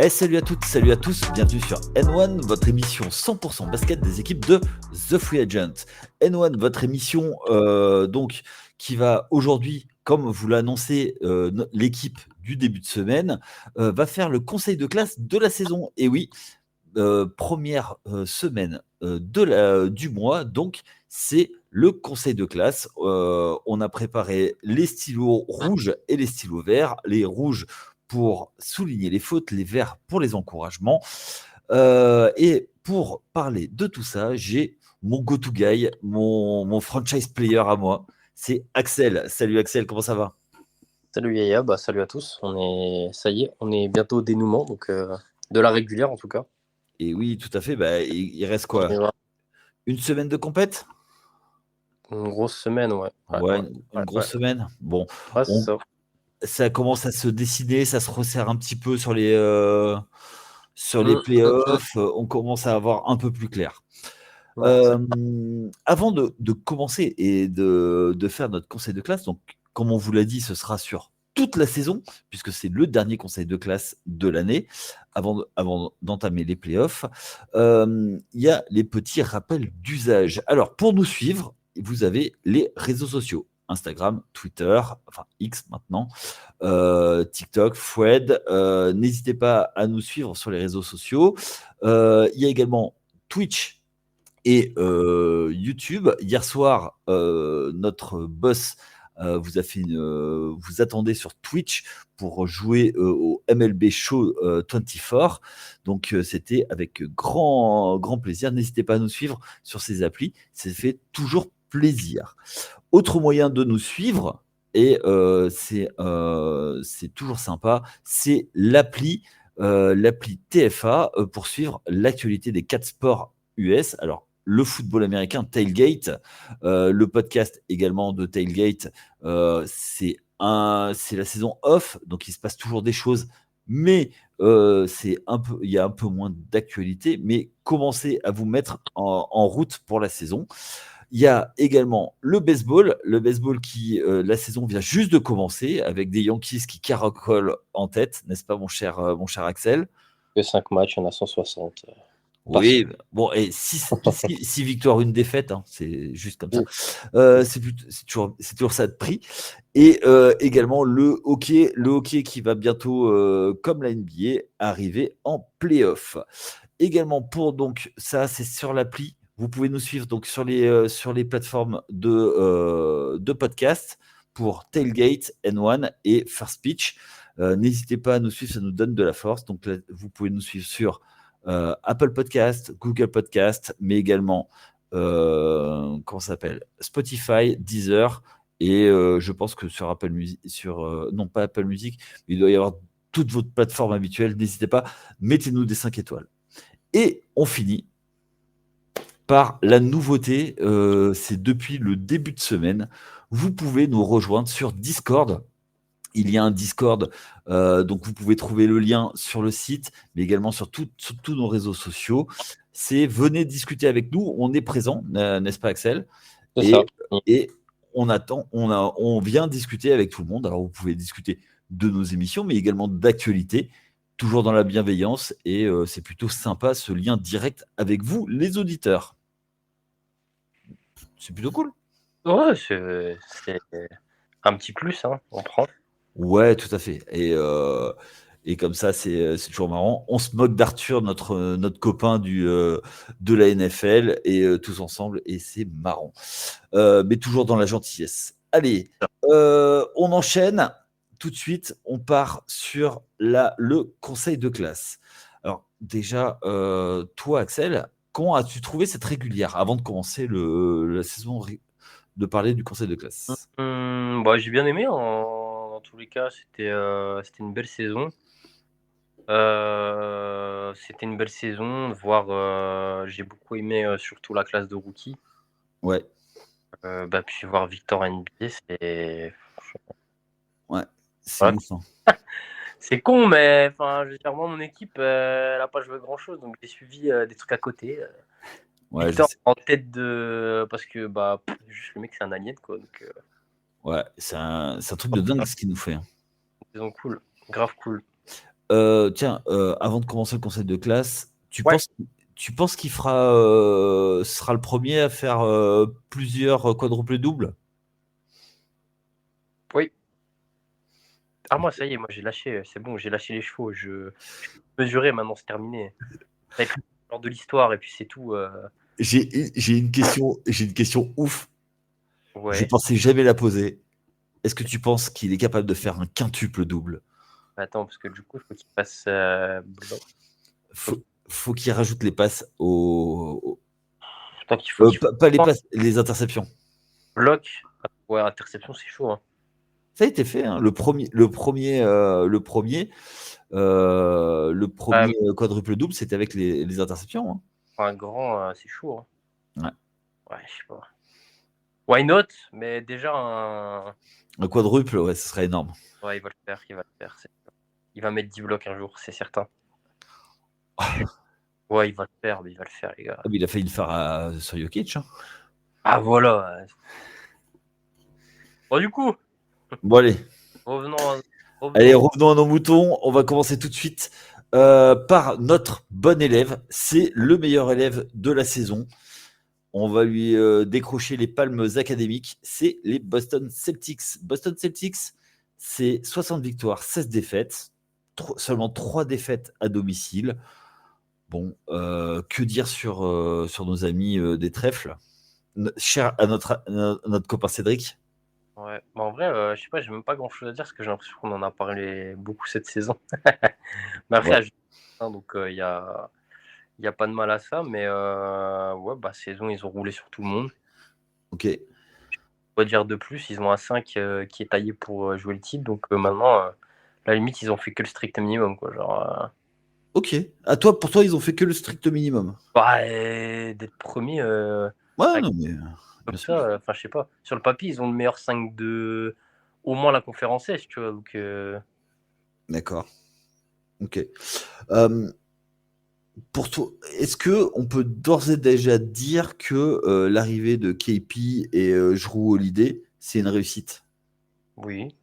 Salut à toutes, salut à tous, bienvenue sur N1, votre émission 100% basket des équipes de The Free Agent. N1, votre émission donc qui va aujourd'hui, comme vous l'annoncez, l'équipe du début de semaine, va faire le conseil de classe de la saison. Et oui, première semaine du mois, donc c'est le conseil de classe. On a préparé les stylos rouges et les stylos verts. Les rouges pour souligner les fautes, les verts pour les encouragements. Et pour parler de tout ça, j'ai mon go-to guy, mon franchise player à moi. C'est Axel. Salut Axel, comment ça va? Salut Yaya, salut à tous. Ça y est, on est bientôt au dénouement, donc de la régulière en tout cas. Et oui, tout à fait. Il reste On quoi? y va. Une semaine de compète? Une grosse semaine, ouais. Ouais, une grosse semaine. Bon, Ouais, c'est ça. ça commence à se dessiner, ça se resserre un petit peu sur les Mm. playoffs. On commence à avoir un peu plus clair. Ouais, Avant de commencer et de faire notre conseil de classe, donc comme on vous l'a dit, ce sera sur toute la saison, puisque c'est le dernier conseil de classe de l'année, avant d'entamer les playoffs. Il y a les petits rappels d'usage. Alors, pour nous suivre, vous avez les réseaux sociaux. Instagram, Twitter, enfin X maintenant, TikTok, Fred. N'hésitez pas à nous suivre sur les réseaux sociaux. Il y a également Twitch et YouTube. Hier soir, notre boss vous a fait vous attendez sur Twitch pour jouer au MLB Show 24. Donc c'était avec grand plaisir. N'hésitez pas à nous suivre sur ces applis, ça fait toujours plaisir. Autre moyen de nous suivre, et c'est toujours sympa, c'est l'appli TFA pour suivre l'actualité des 4 sports US. Alors, le football américain, Tailgate, le podcast également de Tailgate, c'est la saison off, donc il se passe toujours des choses, mais il y a un peu moins d'actualité, mais commencez à vous mettre en route pour la saison. Il y a également le baseball qui, la saison vient juste de commencer, avec des Yankees qui caracolent en tête, n'est-ce pas, mon cher Axel? que 5 matchs, il y en a 160. Oui, bon, et 6 victoires, une défaite, hein, c'est juste comme ça. C'est toujours ça de prix. Et également le hockey qui va bientôt, comme la NBA, arriver en playoff. Également pour donc ça, c'est sur l'appli. Vous pouvez nous suivre donc sur les plateformes de podcast pour Tailgate, N1 et First Pitch. N'hésitez pas à nous suivre, ça nous donne de la force. Donc là, vous pouvez nous suivre sur Apple Podcast, Google Podcast, mais également comment ça s'appelle, Spotify, Deezer, et je pense que sur Apple Music, non pas Apple Music, mais il doit y avoir toutes vos plateformes habituelles. N'hésitez pas, mettez-nous des 5 étoiles. Et on finit par la nouveauté, c'est depuis le début de semaine, vous pouvez nous rejoindre sur Discord. Il y a un Discord, donc vous pouvez trouver le lien sur le site, mais également sur tous nos réseaux sociaux. C'est venez discuter avec nous, on est présent, n'est-ce pas Axel? C'est ça. Et, et on vient discuter avec tout le monde. Alors vous pouvez discuter de nos émissions, mais également d'actualité, toujours dans la bienveillance, et c'est plutôt sympa ce lien direct avec vous, les auditeurs. C'est plutôt cool. Ouais, c'est un petit plus, hein, on prend. Ouais, tout à fait. Et comme ça, c'est toujours marrant. On se moque d'Arthur, notre copain de la NFL, et tous ensemble, et c'est marrant. Mais toujours dans la gentillesse. Allez, on enchaîne. Tout de suite, on part sur le conseil de classe. Alors, déjà, toi, Axel, comment as-tu trouvé cette régulière avant de commencer la saison, de parler du conseil de classe? J'ai bien aimé, dans tous les cas, c'était une belle saison. C'était une belle saison, voir, j'ai beaucoup aimé surtout la classe de rookie. Ouais, Puis voir Victor NBA, ouais, c'est voilà. ouf, hein. C'est con, mais enfin, je veux dire, moi, mon équipe, elle a pas joué grand-chose, donc j'ai suivi des trucs à côté. Ouais, je Victor sais. en tête de. Parce que, juste le mec, c'est un alien, quoi. Donc, Ouais, c'est un truc de dingue ce qu'il nous fait, hein. saison cool, grave cool. Tiens, avant de commencer le conseil de classe, Ouais. tu penses qu'il sera le premier à faire plusieurs quadruples doubles? Oui. Ah, moi, ça y est, moi, j'ai lâché. C'est bon, j'ai lâché les chevaux. Je suis mesuré, maintenant, c'est terminé. Ça va être lors de l'histoire, et puis c'est tout. J'ai une question ouf. Je Ouais. pensais jamais la poser. Est-ce que tu penses qu'il est capable de faire un quintuple double? Attends, parce que du coup, il faut qu'il fasse bloc. Faut qu'il rajoute les passes au, Tant qu'il faut qu'il pas les fasse passes, les interceptions. bloc. Ouais, interception, c'est chaud. Hein. Ça a été fait, hein. Le Ouais, premier quadruple double, c'était avec les interceptions, hein. un grand, c'est chaud. Hein. Ouais. Ouais, je sais pas. Why not? Mais déjà, un. Un quadruple, ouais, ce serait énorme. Ouais, il va le faire, il va le faire. Il va mettre 10 blocs un jour, c'est certain. Ouais, il va le faire, mais il va le faire, les gars. Ah, mais il a failli le faire sur Jokic, hein. Ah, voilà. Bon, du coup, Bon, allez. revenons. Allez, Revenons. revenons à nos moutons. On va commencer tout de suite par notre bon élève. C'est le meilleur élève de la saison. On va lui décrocher les palmes académiques. C'est les Boston Celtics. Boston Celtics, c'est 60 victoires, 16 défaites. Seulement 3 défaites à domicile. Bon, que dire sur nos amis des trèfles, cher à notre copain Cédric. Ouais. Bah, en vrai, je sais pas, j'ai même pas grand chose à dire parce que j'ai l'impression qu'on en a parlé beaucoup cette saison. Mais après, Ouais, donc il y a pas de mal à ça. Mais ouais, bah, saison, ils ont roulé sur tout le monde. ok. Quoi dire de plus? Ils ont un 5 qui est taillé pour jouer le titre. Donc maintenant, à la limite, ils ont fait que le strict minimum. Quoi. Genre, Ok. Pour toi, ils ont fait que le strict minimum. bah, d'être premier Ouais, avec non, mais comme bien sûr. ça, enfin, je sais pas. Sur le papier, ils ont le meilleur 5 de au moins la conférence Est, tu vois. Donc, D'accord. Ok. Euh, pour toi, est-ce que on peut d'ores et déjà dire que l'arrivée de KP et Jrue Holiday, c'est une réussite? oui.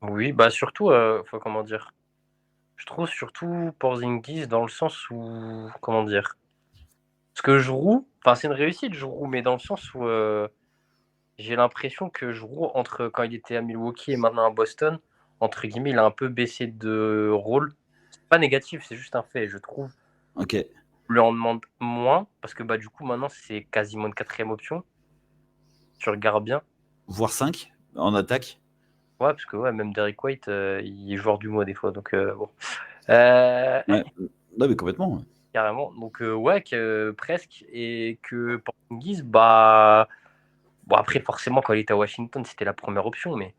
Oui, bah surtout, enfin, comment dire? Je trouve surtout Porzingis dans le sens où, comment dire? Parce que Giroud, enfin c'est une réussite Giroud, mais dans le sens où j'ai l'impression que Giroud, entre quand il était à Milwaukee et maintenant à Boston, entre guillemets, il a un peu baissé de rôle. C'est pas négatif, c'est juste un fait, je trouve. Ok. On lui en demande moins, parce que bah du coup maintenant c'est quasiment une quatrième option. Tu regardes bien. Voire 5 en attaque. Ouais, parce que ouais, même Derrick White, il est joueur du mois des fois, donc bon. Ouais. Non, mais complètement. Ouais. Carrément. Donc, ouais, presque. Et que Porzingis, bah. Bon, après, forcément, quand il était à Washington, c'était la première option, mais.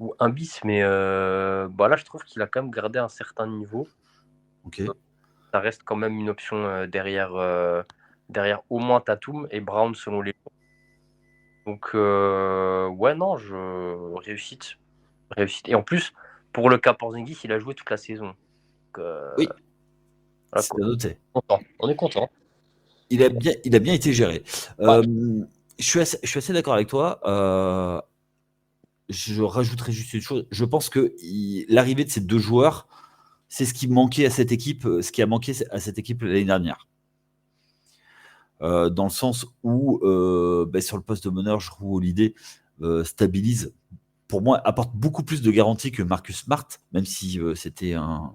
Ou un bis, mais bah là, je trouve qu'il a quand même gardé un certain niveau. Ok. Ça reste quand même une option derrière au moins Tatum et Brown, selon les. Donc, ouais, non, réussite. Réussite. Et en plus, pour le cas Porzingis, il a joué toute la saison. Donc, Oui, voilà, c'est quoi. à noter. Content. On est content. Il a bien été géré. Ouais. Je suis assez d'accord avec toi. Je rajouterai juste une chose. Je pense que l'arrivée de ces deux joueurs, c'est ce qui manquait à cette équipe, ce qui a manqué à cette équipe l'année dernière. Dans le sens où, sur le poste de meneur, je trouve Holiday stabilise, pour moi, apporte beaucoup plus de garanties que Marcus Smart, même si c'était un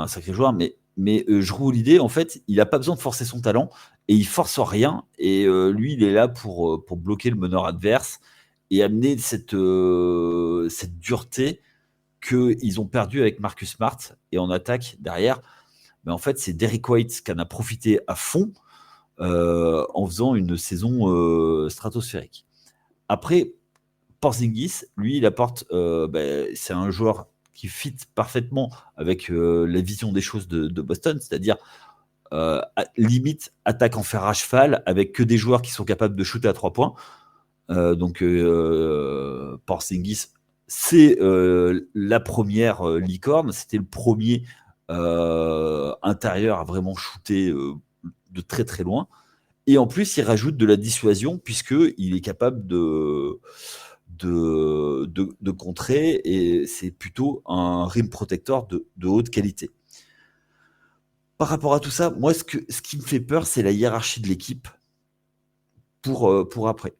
sacré joueur. Mais Jrue Holiday, en fait, il n'a pas besoin de forcer son talent et il force rien. Et lui, il est là pour bloquer le meneur adverse et amener cette dureté qu'ils ont perdu avec Marcus Smart. Et en attaque, derrière, mais en fait, c'est Derrick White qui en a profité à fond en faisant une saison stratosphérique. Après, Porzingis, lui, il apporte, c'est un joueur qui fit parfaitement avec la vision des choses de Boston, c'est-à-dire limite attaque en fer à cheval avec que des joueurs qui sont capables de shooter à 3 points. Donc Porzingis, c'est la première licorne, c'était le premier intérieur à vraiment shooter de très très loin. Et en plus, il rajoute de la dissuasion puisqu'il est capable de contrer, et c'est plutôt un rim protector de haute qualité. Par rapport à tout ça, moi, ce qui me fait peur, c'est la hiérarchie de l'équipe pour après.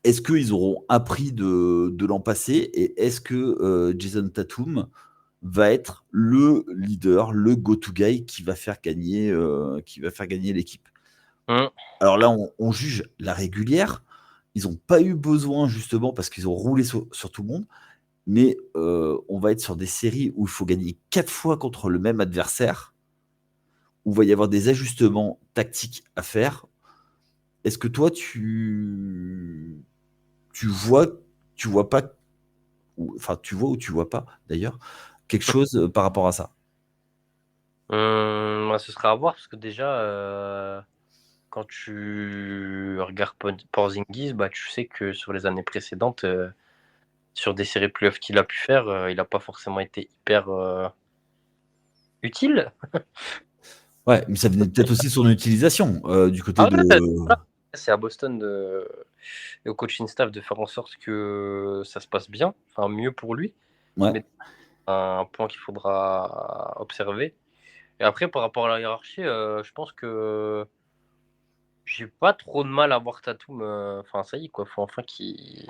Est-ce qu'ils auront appris de l'an passé, et est-ce que Jason Tatum va être le leader, le go-to guy qui va faire gagner l'équipe? Alors là, on juge la régulière. Ils n'ont pas eu besoin, justement, parce qu'ils ont roulé sur tout le monde. Mais on va être sur des séries où il faut gagner 4 fois contre le même adversaire, où il va y avoir des ajustements tactiques à faire. Est-ce que toi, tu vois pas, enfin, tu vois ou tu vois pas, d'ailleurs, quelque chose par rapport à ça? Ce sera à voir, parce que déjà, quand tu regardes Porzingis, tu sais que sur les années précédentes, sur des séries playoffs qu'il a pu faire, il n'a pas forcément été hyper utile. Ouais, mais ça venait peut-être aussi de son utilisation du côté Ah de. ouais, voilà. C'est à Boston et au coaching staff de faire en sorte que ça se passe bien, enfin mieux pour lui. Ouais. Mais un point qu'il faudra observer. Et après, par rapport à la hiérarchie, je pense que j'ai pas trop de mal à voir Tatum. Enfin, ça y est, quoi. Faut enfin qu'il.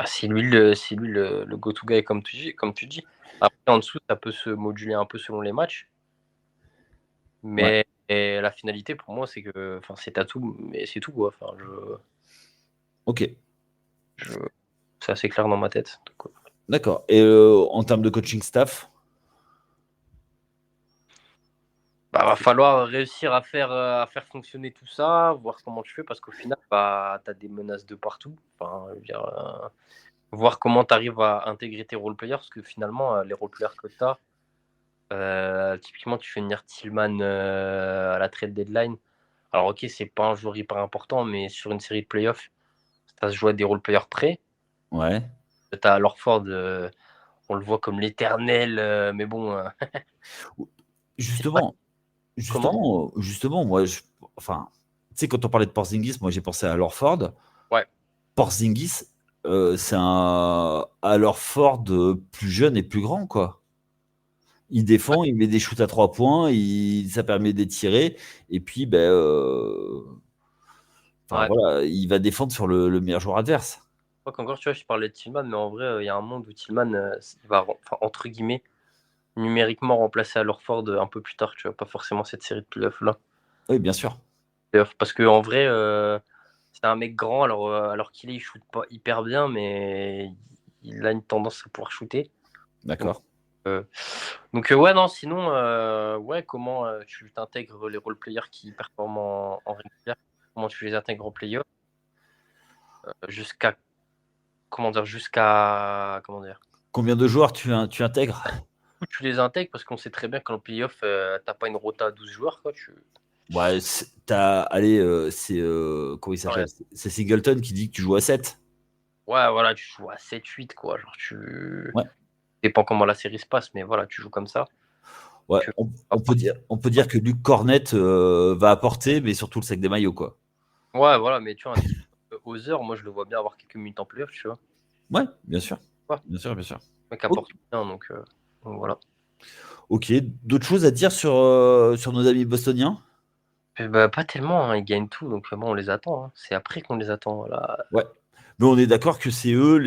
C'est lui le go-to guy, comme tu dis. Après, en dessous, ça peut se moduler un peu selon les matchs. Ouais. Mais la finalité, pour moi, c'est que. Enfin, c'est Tatum, mais c'est tout, quoi. Enfin, Ok. c'est assez clair dans ma tête. Donc, D'accord. Et en termes de coaching staff? va falloir réussir à faire fonctionner tout ça, voir comment tu fais, parce qu'au final, tu as des menaces de partout. Enfin, je veux dire, voir comment tu arrives à intégrer tes role-players, parce que finalement, les role-players que tu as, typiquement, tu fais venir Tillman à la trade deadline. Alors, ok, c'est pas un joueur hyper important, mais sur une série de playoffs, ça se joue à des role-players près. Ouais. Tu as Lorford, on le voit comme l'éternel, mais bon, c'est pas Justement, comment. moi, enfin, tu sais, quand on parlait de Porzingis, moi, j'ai pensé à Lorford. Ouais. Porzingis, c'est un Lorford plus jeune et plus grand, quoi. Il défend, il met des shoots à 3 points, ça permet d'étirer, et puis, enfin, Ouais. voilà, il va défendre sur le meilleur joueur adverse. Encore, tu vois, je parlais de Tillman, mais en vrai, il y a un monde où Tillman il va, entre guillemets, numériquement remplacer Alorford un peu plus tard, tu vois, pas forcément cette série de playoffs là. Oui, bien sûr. Parce que en vrai, c'est un mec grand, alors il shoot pas hyper bien, mais il a une tendance à pouvoir shooter. D'accord. Euh, ouais, non, sinon, ouais, comment tu t'intègres les role-players qui performent en régulière, comment tu les intègres en playoff, jusqu'à, comment dire, Combien de joueurs tu intègres? tu les intègres parce qu'on sait très bien qu'en playoff, t'as pas une rota à 12 joueurs, quoi. Ouais, c'est comment il s'appelle? Ouais, C'est Singleton qui dit que tu joues à 7. ouais, voilà, tu joues à 7-8, quoi. Genre, Ouais. dépend comment la série se passe, mais voilà, tu joues comme ça. Ouais, Que... on peut dire que Luke Cornette va apporter, mais surtout le sac des maillots, quoi. Ouais, voilà, mais tu vois, un type Hauser, moi, je le vois bien avoir quelques minutes en playoff, tu vois. Ouais, bien sûr. Ouais, Bien sûr, bien sûr. le mec Ok. apporte bien, donc voilà. Ok. D'autres choses à dire sur nos amis bostoniens? Et bah, pas tellement, hein, ils gagnent tout, donc bon, on les attend, hein. C'est après qu'on les attend, voilà. Ouais. Mais on est d'accord que c'est eux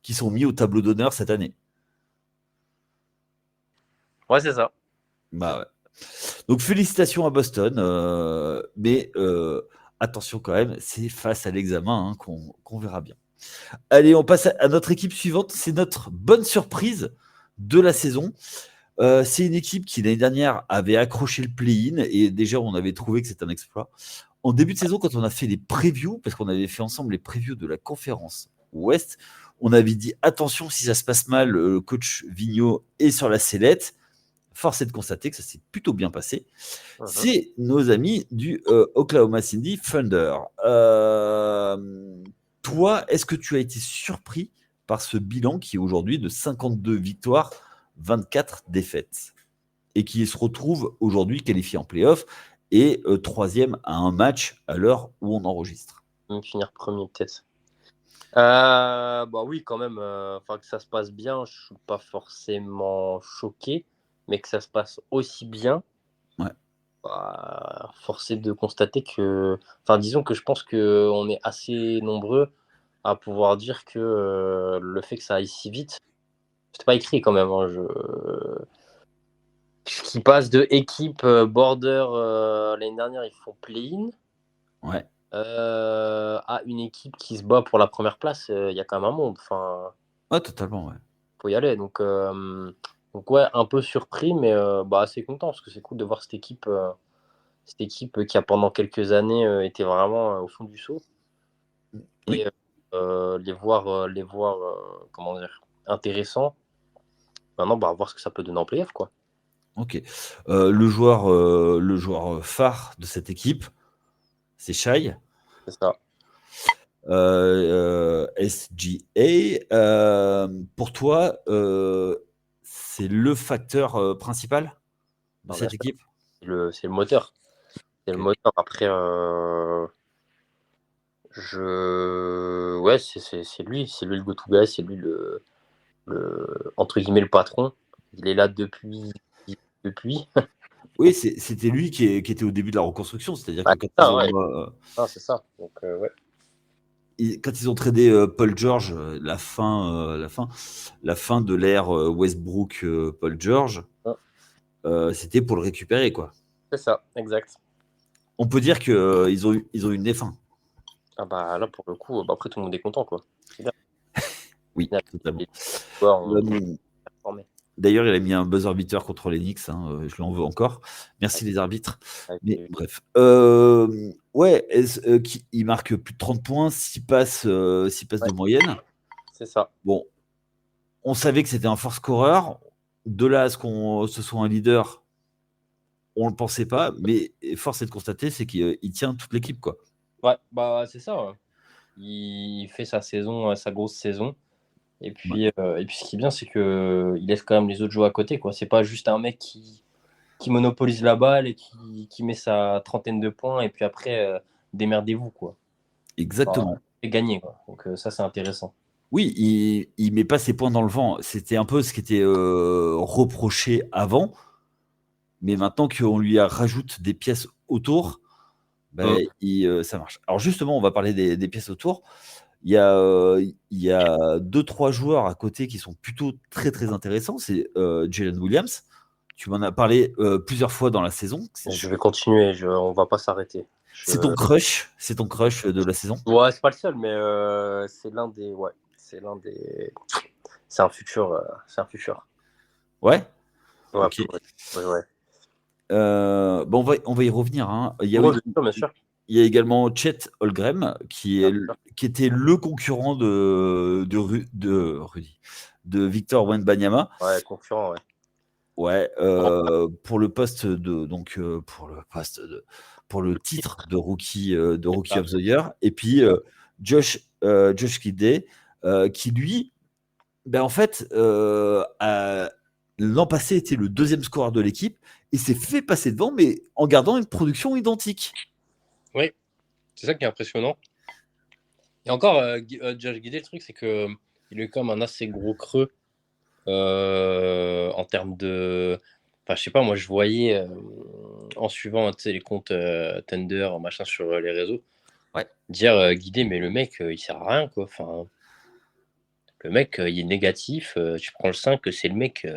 qui sont mis au tableau d'honneur cette année. Ouais, c'est ça. Bah ouais. Donc félicitations à Boston, mais attention quand même, c'est face à l'examen hein, qu'on verra bien. Allez, on passe à notre équipe suivante. C'est notre bonne surprise de la saison. C'est une équipe qui l'année dernière avait accroché le play-in, et déjà on avait trouvé que c'était un exploit. En début de saison, quand on a fait les previews, parce qu'on avait fait ensemble les previews de la conférence Ouest, on avait dit attention, si ça se passe mal, le coach Vigneault est sur la sellette. Force est de constater que ça s'est plutôt bien passé. C'est nos amis du Oklahoma City Thunder. Toi, est-ce que tu as été surpris par ce bilan qui est aujourd'hui de 52 victoires, 24 défaites, et qui se retrouve aujourd'hui qualifié en playoff et troisième à un match à l'heure où on enregistre? même finir premier, peut-être. Bah oui, quand même. Que ça se passe bien, je suis pas forcément choqué, mais que ça se passe aussi bien. Ouais. Force est de constater que, disons que je pense que on est assez nombreux à pouvoir dire que le fait que ça aille si vite, c'était pas écrit quand même. Qui passe de équipe border l'année dernière, ils font play-in. Ouais. À une équipe qui se bat pour la première place, il y a quand même un monde. Ouais, totalement, ouais. Faut y aller. Donc ouais, un peu surpris, mais assez content parce que c'est cool de voir cette équipe qui a pendant quelques années été vraiment au fond du seau. Oui. Et les voir comment dire, intéressants. Maintenant, voir ce que ça peut donner en playoff, quoi. Ok. Le joueur phare de cette équipe, c'est Shai. C'est ça. SGA. Pour toi, c'est le facteur principal de Non, bien cette sûr. équipe? C'est le moteur. C'est le Ok. moteur. Après, ouais, c'est lui. C'est lui le go-to guy. C'est lui entre guillemets, le patron. Il est là depuis. Oui, c'était lui qui était au début de la reconstruction, c'est-à-dire que Ouais, quand c'est ils ça, ouais. ont, C'est ça. Donc, ouais. quand ils ont tradé Paul George, la fin de l'ère Westbrook, Paul George, c'était pour le récupérer, quoi. C'est ça, exact. On peut dire qu'ils ont eu une défense. Là, pour le coup, après, tout le monde est content, quoi. C'est bien. Oui, totalement. Les joueurs ont Euh, performé. D'ailleurs, il a mis un buzzer beater contre les Knicks. Je lui en veux encore. Merci les arbitres. Mais bref. Ouais, il marque plus de 30 points, 6 passes de moyenne. C'est ça. Bon, on savait que c'était un fort scoreur. De là à ce qu'on ce soit un leader, on ne le pensait pas. Mais force est de constater, c'est qu'il tient toute l'équipe, quoi. Ouais, c'est ça. Ouais. Il fait sa saison, sa grosse saison. Et puis, ce qui est bien, c'est qu'il laisse quand même les autres jouer à côté, quoi. C'est pas juste un mec qui monopolise la balle et qui met sa trentaine de points et puis après, démerdez-vous, quoi. Exactement. Et gagner, quoi. Donc ça, c'est intéressant. Oui, il met pas ses points dans le vent. C'était un peu ce qui était reproché avant. Mais maintenant qu'on lui rajoute des pièces autour, ça marche. Alors justement, on va parler des pièces autour. Il y a 2-3 joueurs à côté qui sont plutôt très très intéressants. C'est Jalen Williams. Tu m'en as parlé plusieurs fois dans la saison. Je vais continuer, on va pas s'arrêter. C'est ton crush de la saison. Ouais, c'est pas le seul, mais c'est l'un des. Ouais, c'est l'un des. C'est un futur. Ouais. Ouais, Ok. ouais. On va y revenir. Hein. Bien sûr. Il y a également Chet Holmgren qui était le concurrent de Victor Wembanyama. Ouais, concurrent, ouais. Ouais, pour le titre de Rookie of the Year. Et puis Josh Giddey, qui lui, en fait, l'an passé était le deuxième scoreur de l'équipe et s'est fait passer devant, mais en gardant une production identique. Oui, c'est ça qui est impressionnant. Et encore, Josh Giddey, le truc, c'est que il a eu quand même un assez gros creux en termes de. Je sais pas, moi, je voyais en suivant les comptes Thunder, machin sur les réseaux, dire Guidé, mais le mec, il sert à rien, quoi. Le mec, il est négatif, tu prends le 5, c'est le mec.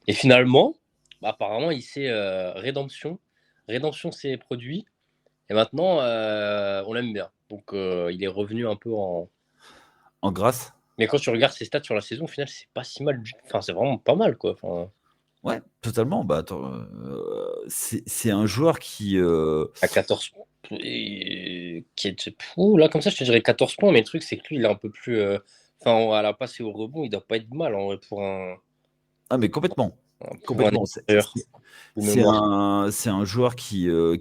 Et finalement, apparemment, il sait rédemption. Rédemption, c'est produit. Et maintenant, on l'aime bien. Donc, il est revenu un peu en grâce. Mais quand tu regardes ses stats sur la saison, au final, c'est pas si mal. C'est vraiment pas mal, quoi. Ouais, totalement. Attends, c'est un joueur qui. À 14 points. Là, comme ça, je te dirais 14 points, mais le truc, c'est que lui, il est un peu plus. À la passe et au rebond, il doit pas être mal en vrai pour un. Ah, mais complètement. Complètement. C'est un joueur qui fait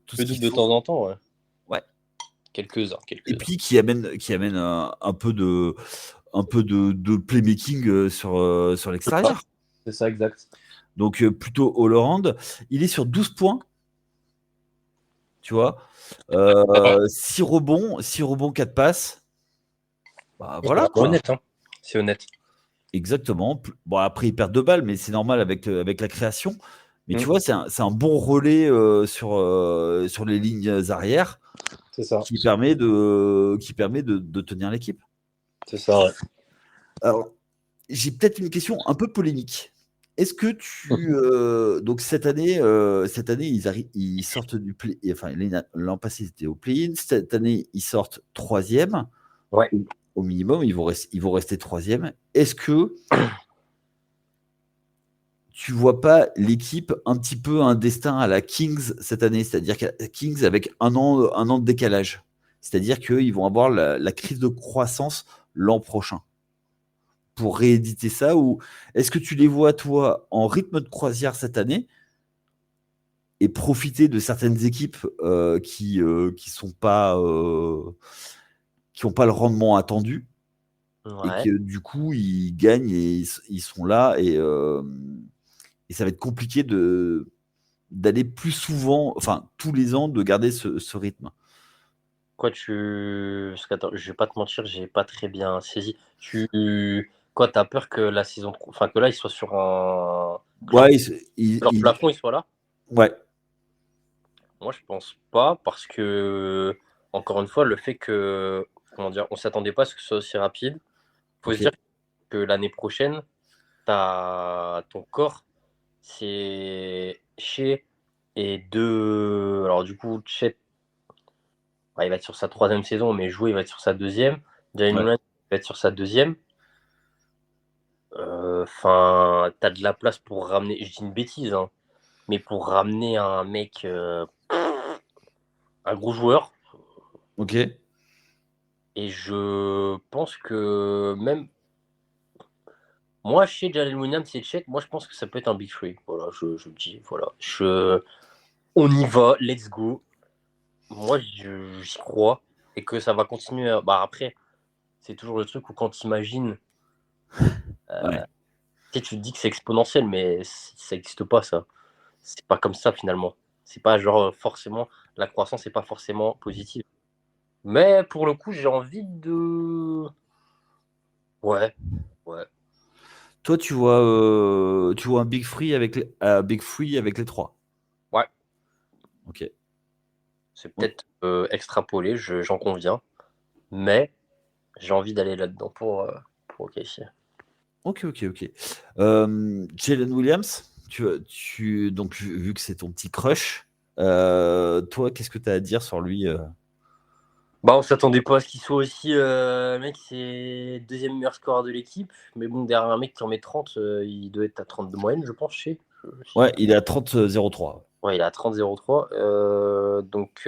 tout ce qu'il de temps en temps, ouais. Ouais. Quelques-uns. Et puis qui amène un peu de playmaking sur l'extérieur. C'est ça, exact. Donc plutôt all-around. Il est sur 12 points. tu vois. 6 rebonds, 4 passes. Bah, voilà, C'est quoi. honnête, hein. C'est honnête. Exactement. Bon, après, ils perdent 2 balles, mais c'est normal avec la création. Mais tu Mm. vois, c'est un bon relais sur les lignes arrières C'est ça. qui permet de tenir l'équipe. C'est ça, ouais. Alors, j'ai peut-être une question un peu polémique. Est-ce que donc cette année, ils sortent du play, enfin l'an passé ils étaient au play-in, cette année ils sortent troisième, Ouais. au minimum ils vont rester troisième. Est-ce que tu vois pas l'équipe un petit peu un destin à la Kings cette année, c'est-à-dire Kings avec un an de décalage, c'est-à-dire qu'ils vont avoir la crise de croissance l'an prochain pour rééditer ça, ou est-ce que tu les vois, toi, en rythme de croisière cette année et profiter de certaines équipes qui sont pas qui n'ont pas le rendement attendu et Ouais. que du coup ils gagnent et ils sont là et ça va être compliqué d'aller plus souvent, enfin tous les ans, de garder ce rythme. Quoi, parce qu'attends, je vais pas te mentir, j'ai pas très bien saisi. Quoi, t'as peur que la saison, enfin que là, il soit sur Ouais, que leur plafond, il soit là? ouais, Moi, je pense pas, parce que, encore une fois, le fait que, comment dire, on s'attendait pas à ce que ce soit aussi rapide. Faut se ok, dire que l'année prochaine, ton corps, c'est Shea et deux. Alors, du coup, Chet, bah, il va être sur sa troisième saison, mais jouer, il va être sur sa deuxième. Jalen ouais, Brown, il va être sur sa deuxième. Enfin, t'as de la place pour ramener, je dis une bêtise, hein, mais pour ramener un mec, un gros joueur. ok, Et je pense que même moi, chez Jalen Williams et Chet, moi je pense que ça peut être un big three. Voilà, je le dis, voilà. On y va, let's go. Moi, j'y crois. Et que ça va continuer. Bah après, c'est toujours le truc où quand tu imagines, ouais. tu sais, tu te dis que c'est exponentiel, mais ça n'existe pas, ça. C'est pas comme ça finalement. C'est pas genre forcément, la croissance n'est pas forcément positive. Mais pour le coup, j'ai envie de. Ouais, ouais. Toi, tu vois un Big Free avec les trois. Ouais, Ok. c'est O- peut-être extrapolé, j'en conviens. Mais j'ai envie d'aller là-dedans pour OKC. Ok, ok, ok. Jalen Williams, donc vu que c'est ton petit crush, toi, qu'est-ce que tu as à dire sur lui Bah, on s'attendait pas à ce qu'il soit aussi. Mec, c'est deuxième meilleur scoreur de l'équipe. Mais bon, derrière un mec qui en met 30, il doit être à 30 de moyenne, je pense. Ouais, il est à 30,03. Ouais, il est à 30,03. Donc,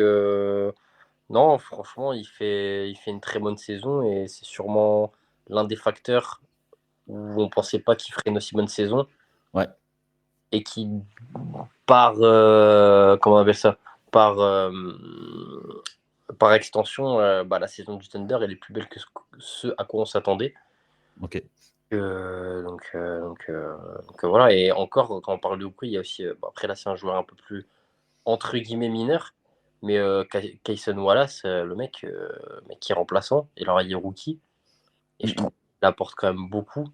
non, franchement, il fait une très bonne saison. Et c'est sûrement l'un des facteurs où on pensait pas qu'il ferait une aussi bonne saison. Ouais. Et qui, par. Comment on appelle ça? Par. Par extension, bah, la saison du Thunder, elle est plus belle que ce à quoi on s'attendait. Ok. Donc, voilà. Et encore, quand on parle de Okoye, il y a aussi. Après, là, c'est un joueur un peu plus entre guillemets mineur. Mais Kayson Wallace, le mec qui est remplaçant, et alors il est rookie. Et je trouve qu'il apporte quand même beaucoup.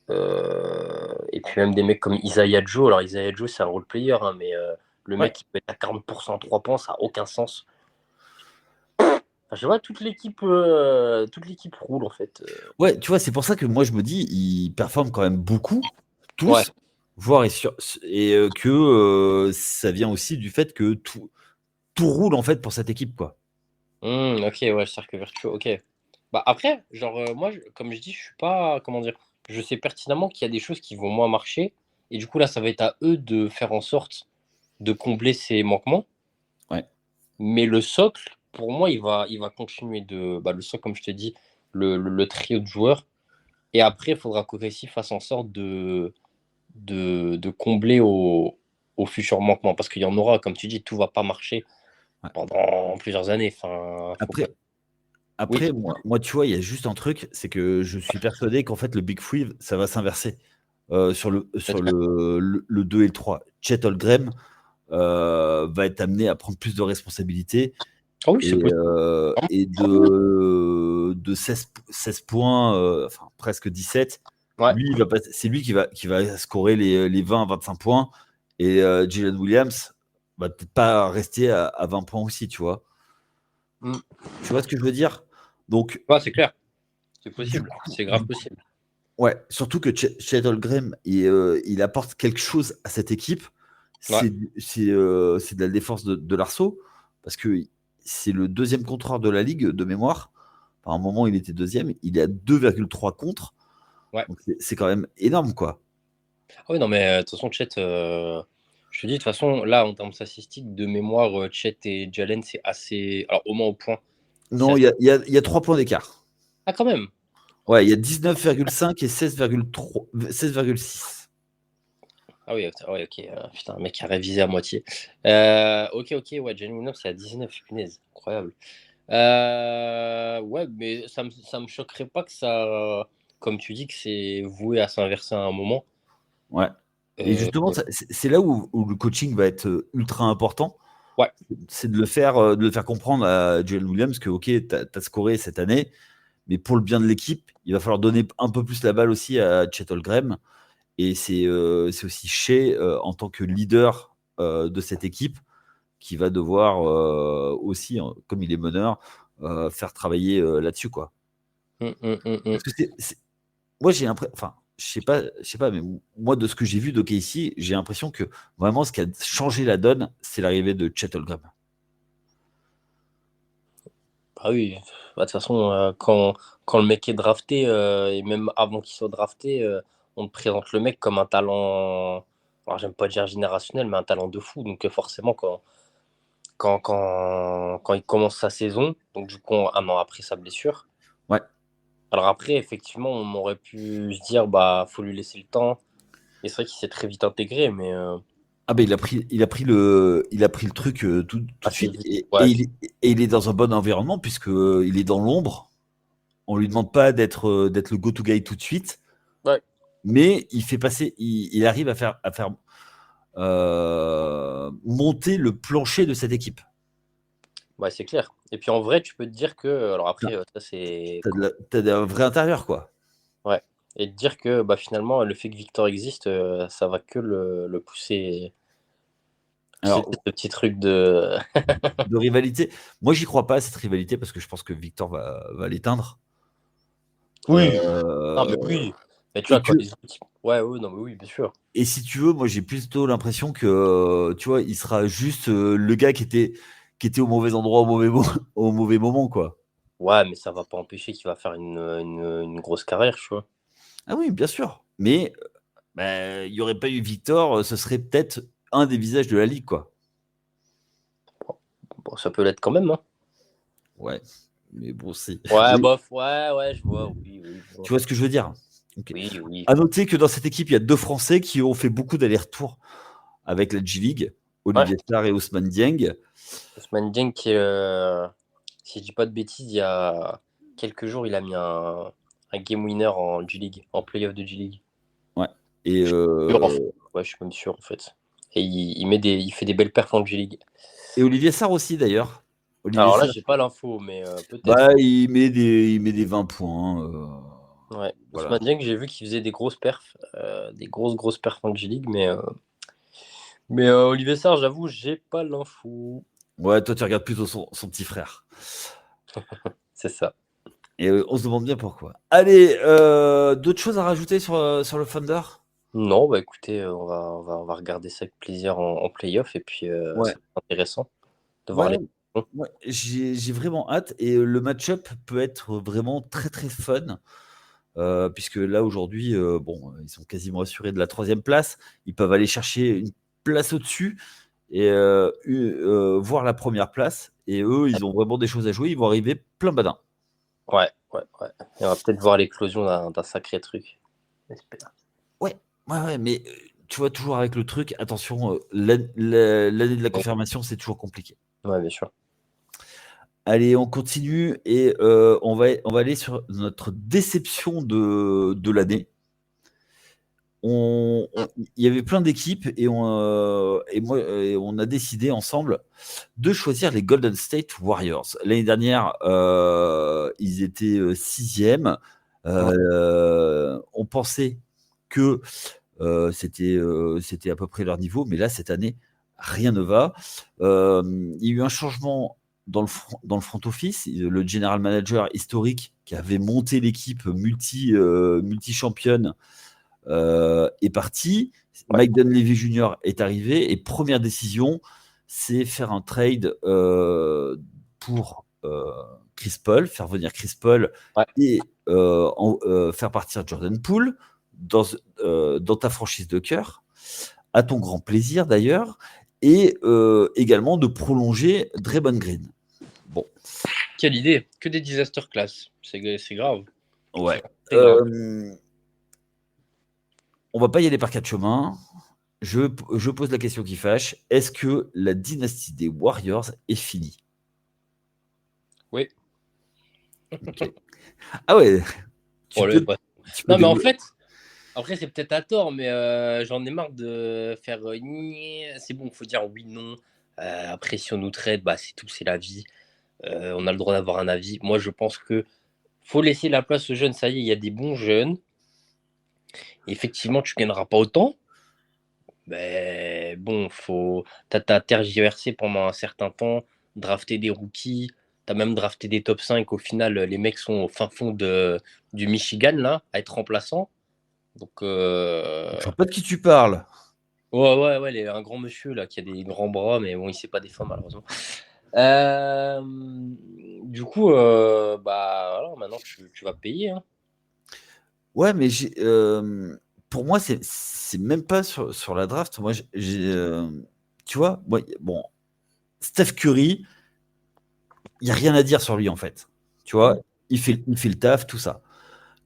Et puis même des mecs comme Isaiah Joe. Alors Isaiah Joe, c'est un role player, hein, mais le Ouais. mec qui peut être à 40% à 3 points, ça n'a aucun sens. Enfin, je vois toute l'équipe roule en fait. Ouais, tu vois, c'est pour ça que moi je me dis, ils performent quand même beaucoup, Ouais. tous, voire que ça vient aussi du fait que tout roule en fait pour cette équipe, quoi. Ok, ouais, cercle vertueux, ok. Bah après, genre, moi, comme je dis, je suis pas, comment dire, je sais pertinemment qu'il y a des choses qui vont moins marcher, et du coup, là, ça va être à eux de faire en sorte de combler ces manquements, Ouais. mais le socle, pour moi, il va continuer bah, le socle, comme je te dis, le trio de joueurs, et après, il faudra qu'OKC fasse en sorte de combler au futur manquement, parce qu'il y en aura, comme tu dis, tout va pas marcher Ouais. pendant plusieurs années, enfin, faut pas. Après, Oui. après moi, tu vois, il y a juste un truc, c'est que je suis persuadé qu'en fait, le Big Free, ça va s'inverser sur le 2 et le 3. Chet Holmgren, va être amené à prendre plus de responsabilités Ah oui, c'est possible. et de 16 points, enfin presque 17. Ouais. Lui, c'est lui qui va scorer les 20-25 points. Et Jalen Williams va peut-être pas rester à 20 points aussi, tu vois. Mm. Tu vois ce que je veux dire? Donc, Ouais, c'est clair. C'est du possible. coup, C'est grave possible. ouais, surtout que Chet Holmgren, il apporte quelque chose à cette équipe. Ouais. C'est de la défense de l'arceau, parce que c'est le deuxième contreur de la ligue de mémoire. À un moment, il était deuxième. Il est à 2,3 contre. Ouais. Donc c'est quand même énorme, quoi. Ah oui, non, mais de toute façon, Chet, je te dis, de toute façon, là, en termes statistiques, de mémoire, Chet et Jalen, c'est assez. Alors, au moins au point. C'est Non, assez. il y a 3 points d'écart. Ah, quand même. Ouais, il y a 19,5 et 16,3, 16,6. Ah oui, ouais, ok. Putain, un mec a révisé à moitié. Ok, ouais, Jalen Williams, c'est à 19, punaise. Incroyable. Ouais, mais ça me choquerait pas que ça. Comme tu dis, que c'est voué à s'inverser à un moment. Ouais. Et Euh, justement, c'est là où le coaching va être ultra important. ouais, C'est de le faire comprendre à Jalen Williams que, ok, tu as scoré cette année, mais pour le bien de l'équipe, il va falloir donner un peu plus la balle aussi à Chet Holmgren. Et c'est aussi Shea, en tant que leader de cette équipe, qui va devoir aussi, comme il est meneur, faire travailler là-dessus, quoi. hum. Parce que moi, j'ai l'impression, enfin, je sais pas, mais moi, de ce que j'ai vu de Casey, j'ai l'impression que vraiment, ce qui a changé la donne, c'est l'arrivée de Chet Holmgren. Ah oui, bah, de toute façon, quand le mec est drafté, et même avant qu'il soit drafté, on te présente le mec comme un talent, alors j'aime pas dire générationnel, mais un talent de fou. Donc forcément, quand il commence sa saison, donc du coup, un an après sa blessure, Ouais. alors après, effectivement, on aurait pu se dire, bah, faut lui laisser le temps. Et c'est vrai qu'il s'est très vite intégré, mais Ah ben il a pris le truc tout de assez suite vite. et, Ouais, et il est dans un bon environnement puisque il est dans l'ombre. On lui demande pas d'être le go-to guy tout de suite, ouais, mais il arrive à faire monter le plancher de cette équipe. ouais, c'est clair. Et puis en vrai, tu peux te dire que, alors après, ça c'est. T'as un vrai intérieur, quoi. Ouais. Et de dire que bah, finalement, le fait que Victor existe, ça va que le pousser. C'est Alors, ce petit truc de. de rivalité, moi j'y crois pas à cette rivalité parce que je pense que Victor va l'éteindre. Oui. Ah, mais Euh, oui. Mais tu et vois, que quand les autres. Ouais, oui, non, mais oui, bien sûr. et si tu veux, moi j'ai plutôt l'impression que tu vois, il sera juste le gars qui était au mauvais endroit au mauvais moment, quoi. Ouais, mais ça va pas empêcher qu'il va faire une grosse carrière, tu vois. Ah oui, bien sûr. Mais il n'y aurait pas eu Victor, ce serait peut-être un des visages de la ligue, quoi. Bon, ça peut l'être quand même, hein. Ouais, mais bon, c'est. Ouais, Oui, bof, ouais, je vois, oui, je vois. tu vois ce que je veux dire. Ok. Oui. À noter que dans cette équipe, il y a deux Français qui ont fait beaucoup d'allers-retours avec la G-League, Ouais, Olivier Sarr et Ousmane Dieng. Ousmane Dieng, qui, si je dis pas de bêtises, il y a quelques jours, il a mis un game winner en G-League, en playoff de G-League. Ouais. Et, Sûr, en fait. Ouais, je suis même sûr, en fait. Et il fait des belles perfs en G-League. et Olivier Sarr aussi, d'ailleurs. Olivier Alors là, Sarr, j'ai pas l'info, mais peut-être. bah, il met des 20 points. Ouais. Voilà. Ousmane Dieng, j'ai vu qu'il faisait des grosses perfs, des grosses perfs en G-League, mais Olivier Sarr, j'avoue, j'ai pas l'info. Ouais, toi, tu regardes plutôt son petit frère. C'est ça. Et on se demande bien pourquoi. Allez, d'autres choses à rajouter sur le Thunder? Non, bah écoutez, on va regarder ça avec plaisir en playoff, et puis Ouais. ça va être intéressant de voir Ouais, les. ouais, j'ai vraiment hâte et le match-up peut être vraiment très très fun puisque là aujourd'hui, bon, ils sont quasiment assurés de la troisième place. Ils peuvent aller chercher une place au-dessus et voir la première place. Et eux, ils ont vraiment des choses à jouer. Ils vont arriver plein badin. Ouais. Et on va peut-être voir l'éclosion d'un sacré truc. J'espère. Ouais, ouais, mais tu vois, toujours avec le truc, attention, l'année de la confirmation, c'est toujours compliqué. Ouais, bien sûr. Allez, on continue et on va aller sur notre déception de l'année. il y avait plein d'équipes et on a décidé ensemble de choisir les Golden State Warriors. L'année dernière, ils étaient 6e. On pensait que c'était à peu près leur niveau, mais là, cette année, rien ne va. Il y a eu un changement dans le front office. Le general manager historique qui avait monté l'équipe multi-championne est parti. Mike Dunleavy Jr. est arrivé et première décision, c'est faire un trade pour Chris Paul, faire venir Chris Paul et faire partir Jordan Poole dans ta franchise de cœur, à ton grand plaisir d'ailleurs, et également de prolonger Draymond Green. Bon. Quelle idée, que des disaster class, c'est grave. Ouais. On va pas y aller par 4 chemins. Je pose la question qui fâche. Est-ce que la dynastie des Warriors est finie? Oui. Okay. Ah ouais. Non, mais en fait, après, c'est peut-être à tort, mais j'en ai marre de faire c'est bon, il faut dire oui, non. Après, si on nous traite, c'est tout, c'est la vie. On a le droit d'avoir un avis. Moi, je pense que faut laisser la place aux jeunes. Ça y est, il y a des bons jeunes. Effectivement, tu ne gagneras pas autant. Mais bon, t'as tergiversé pendant un certain temps, drafté des rookies, t'as même drafté des top 5. Au final, les mecs sont au fin fond du Michigan, là, à être remplaçants. Donc, je sais pas de qui tu parles. Ouais, un grand monsieur, là, qui a des grands bras, mais bon, il sait pas défendre, malheureusement. Du coup, voilà, maintenant, tu vas payer. Hein. Ouais, mais pour moi, c'est même pas sur la draft. Moi, tu vois, bon, Steph Curry, il n'y a rien à dire sur lui, en fait. Tu vois, il fait le taf, tout ça.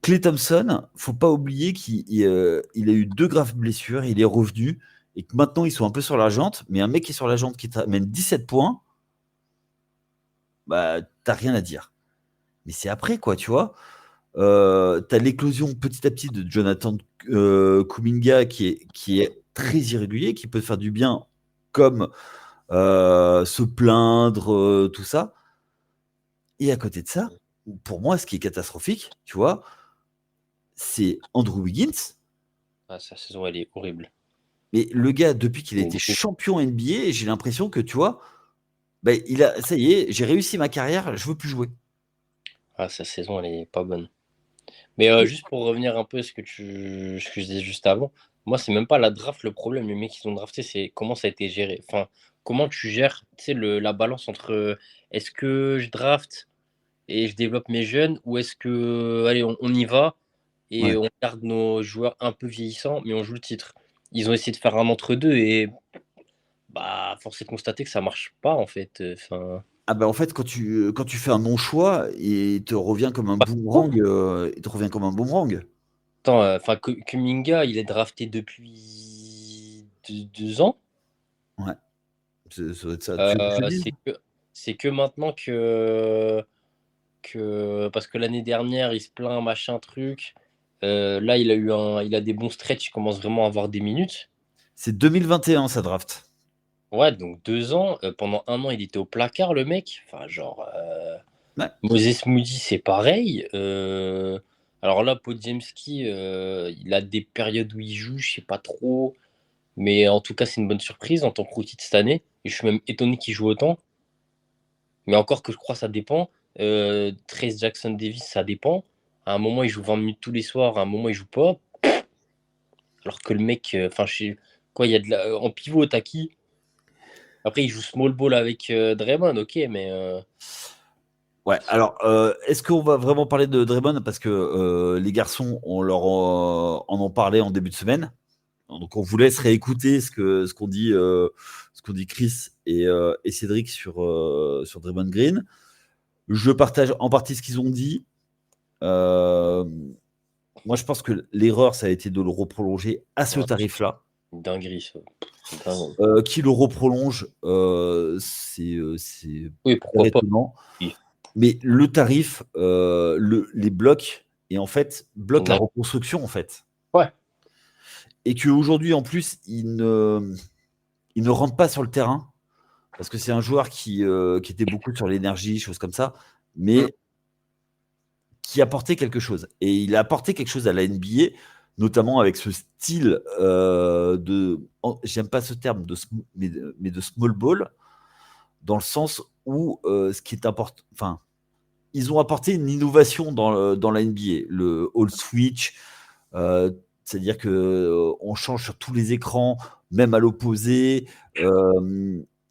Klay Thompson, faut pas oublier qu'il a eu 2 graves blessures, il est revenu, et que maintenant, ils sont un peu sur la jante, mais un mec qui est sur la jante qui t'amène 17 points, t'as rien à dire. Mais c'est après, quoi, tu vois. T'as l'éclosion petit à petit de Jonathan Kuminga qui est très irrégulier, qui peut faire du bien comme se plaindre, tout ça. Et à côté de ça, pour moi, ce qui est catastrophique, tu vois, c'est Andrew Wiggins. Sa saison, elle est horrible. Mais le gars, depuis qu'il a été champion NBA, j'ai l'impression que, tu vois, ça y est, j'ai réussi ma carrière, je veux plus jouer. Sa saison, elle est pas bonne. Mais juste pour revenir un peu à ce que je disais juste avant, moi, c'est même pas la draft le problème. Les mecs qui ont drafté, c'est comment ça a été géré. Enfin, comment tu gères la balance entre est-ce que je draft et je développe mes jeunes ou est-ce que, allez, on y va et on garde nos joueurs un peu vieillissants, mais on joue le titre. Ils ont essayé de faire un entre-deux et force est de constater que ça marche pas en fait. En fait, quand tu fais un non-choix, il te revient comme un boomerang. Attends, Kuminga, il est drafté depuis 2 ans. Ouais. Ça doit être ça. C'est que maintenant que parce que l'année dernière, il se plaint, machin truc. Là, il a des bons stretch, il commence vraiment à avoir des minutes. C'est 2021, sa draft. Ouais, donc 2 ans. Pendant 1 an, il était au placard, le mec. Enfin, genre. Moses Moody, c'est pareil. Alors là, Podziemski, il a des périodes où il joue, je sais pas trop. Mais en tout cas, c'est une bonne surprise en tant que rookie de cette année. Et je suis même étonné qu'il joue autant. Mais encore que je crois, ça dépend. Trace Jackson Davis, ça dépend. À un moment, il joue 20 minutes tous les soirs. À un moment, il joue pas. Alors que le mec, quoi, il y a en pivot, t'as qui? Après, il joue small ball avec Draymond, ok, mais. Ouais, alors, est-ce qu'on va vraiment parler de Draymond? Parce que les garçons, en ont parlé en début de semaine. Donc, on vous laisse réécouter ce qu'ont dit Chris et Cédric sur Draymond Green. Je partage en partie ce qu'ils ont dit. Moi, je pense que l'erreur, ça a été de le reprolonger à ce tarif-là. Dinguerie, ça. Qui le reprolonge, c'est pourquoi étonnant. Oui. Mais le tarif, les blocs, et en fait, bloque la reconstruction, en fait. Ouais. et qu'aujourd'hui, en plus, il ne rentre pas sur le terrain, parce que c'est un joueur qui était beaucoup sur l'énergie, choses comme ça, mais qui apportait quelque chose. Et il a apporté quelque chose à la NBA, notamment avec ce style j'aime pas ce terme, mais de small ball, dans le sens où ce qui est important, enfin, ils ont apporté une innovation dans la NBA, le all switch, c'est-à-dire que on change sur tous les écrans, même à l'opposé.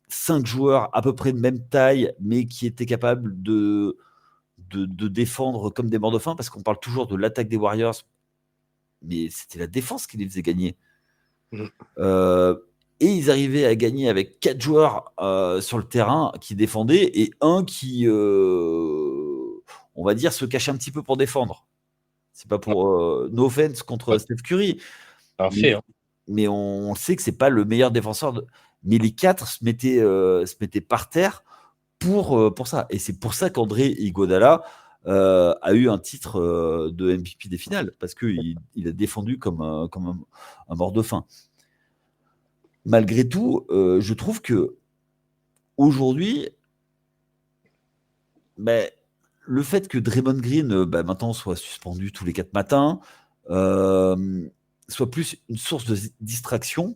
5 joueurs à peu près de même taille, mais qui étaient capables de défendre comme des morts de faim, parce qu'on parle toujours de l'attaque des Warriors, mais c'était la défense qui les faisait gagner. Et ils arrivaient à gagner avec 4 joueurs sur le terrain qui défendaient et un qui, on va dire, se cachait un petit peu pour défendre. C'est pas pour no offense contre Steph Curry, Un fait, hein. mais on sait que c'est pas le meilleur défenseur. Mais les 4 se mettaient par terre pour ça. Et c'est pour ça qu'André Iguodala a eu un titre de MVP des finales, parce qu'il a défendu comme un mort de faim. Malgré tout, je trouve que aujourd'hui, le fait que Draymond Green maintenant soit suspendu tous les 4 matins, soit plus une source de distraction,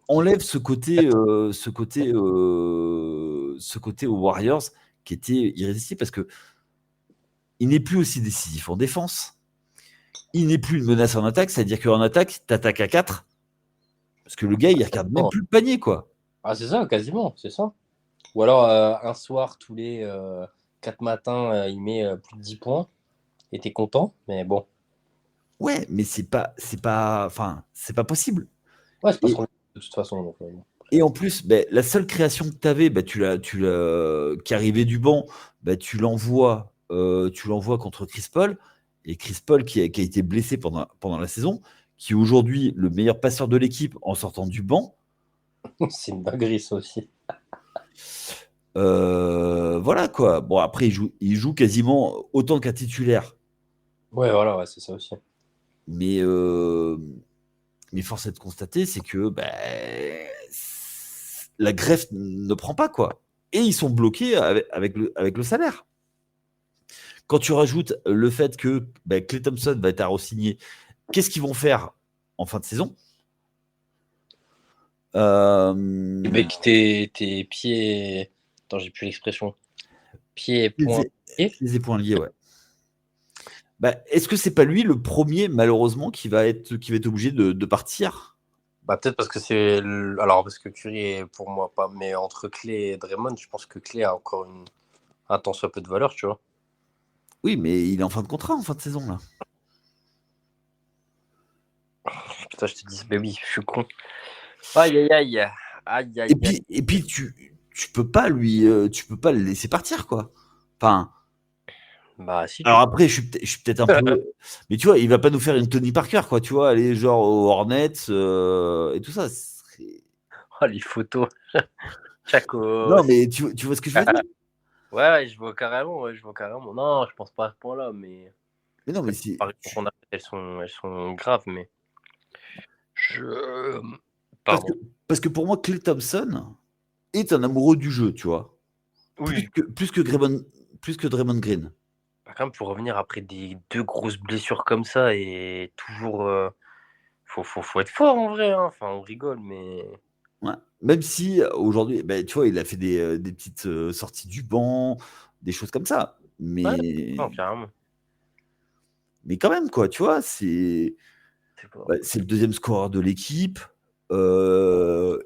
enlève ce côté aux Warriors qui était irrésistible, parce que il n'est plus aussi décisif en défense, il n'est plus une menace en attaque, c'est-à-dire qu'en attaque, t'attaques à 4, parce que le gars, il regarde même plus le panier, quoi. Ah, c'est ça, quasiment, c'est ça. Ou alors, un soir, tous les 4 matins, il met plus de 10 points et t'es content, mais bon. Ouais, mais c'est pas possible. Ouais, c'est pas ce qu'on de toute façon. Donc, Et en plus, la seule création que tu avais, qui arrivait du banc, tu l'envoies contre Chris Paul. Et Chris Paul, qui a été blessé pendant la saison, qui est aujourd'hui le meilleur passeur de l'équipe en sortant du banc. c'est une dinguerie, ça aussi. Voilà, quoi. Bon, après, il joue quasiment autant qu'un titulaire. Ouais, voilà, ouais, c'est ça aussi. Mais force est de constater, c'est que la greffe ne prend pas, quoi. Et ils sont bloqués avec le salaire. Quand tu rajoutes le fait que Klay Thompson va être à re-signer, qu'est-ce qu'ils vont faire en fin de saison? Avec tes pieds. Attends, j'ai plus l'expression. Pieds, poings, pieds. Les points liés, ouais. Est-ce que c'est pas lui le premier, malheureusement, qui va être obligé de partir? Peut-être parce que c'est. Alors, parce que Curry est pour moi pas. Mais entre Klay et Draymond, je pense que Klay a encore un tant soit peu de valeur, tu vois. Oui, mais il est en fin de contrat en fin de saison, là. Putain, je te dis, baby, je suis con. Aïe, aïe, aïe. Aïe, aïe, Et puis tu peux pas tu peux pas le laisser partir, quoi. Enfin. Si. Alors après, je suis peut-être un peu, mais tu vois, il va pas nous faire une Tony Parker, quoi. Tu vois, aller genre aux Hornets et tout ça. Oh, les photos. Chaco. Non, mais tu vois ce que je veux dire? Ouais, je vois carrément. Ouais, je vois carrément. Non, je pense pas à ce point-là, mais. Mais non, mais Les comparaisons qu'on a, elles sont graves, mais. Pardon. parce que pour moi, Klay Thompson est un amoureux du jeu, tu vois. Oui. Plus que Draymond Green. Par contre, pour revenir après des 2 grosses blessures comme ça et toujours. Faut être fort en vrai, hein. Enfin, on rigole, mais. Ouais. Même si aujourd'hui, tu vois, il a fait des petites sorties du banc, des choses comme ça. Ouais, Mais, non, carrément. mais quand même, quoi, tu vois, c'est le deuxième scoreur de l'équipe. Alors,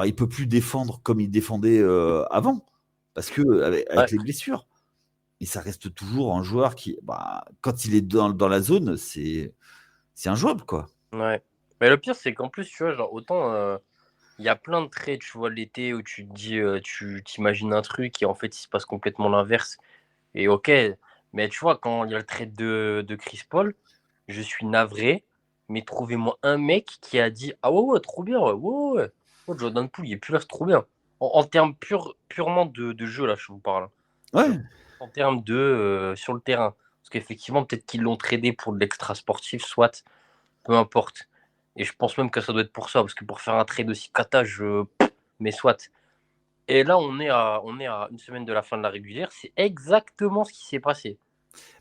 il peut plus défendre comme il défendait avant, parce que avec les blessures. Et ça reste toujours un joueur qui, quand il est dans la zone, c'est injouable, quoi. Ouais. Mais le pire, c'est qu'en plus, tu vois, genre, autant il y a plein de traits, tu vois, l'été où tu te dis, tu t'imagines un truc et en fait, il se passe complètement l'inverse. Et ok, mais tu vois, quand il y a le trait de Chris Paul, je suis navré, mais trouvez-moi un mec qui a dit ah ouais, trop bien, ouais. Oh, Jordan Poole, il est plus là, c'est trop bien. En termes purement de jeu, là, je vous parle. Ouais. En termes de sur le terrain. Parce qu'effectivement, peut-être qu'ils l'ont tradé pour de l'extra sportif, soit, peu importe. Et je pense même que ça doit être pour ça, parce que pour faire un trade aussi cata, mais soit. Et là, on est à une semaine de la fin de la régulière. C'est exactement ce qui s'est passé.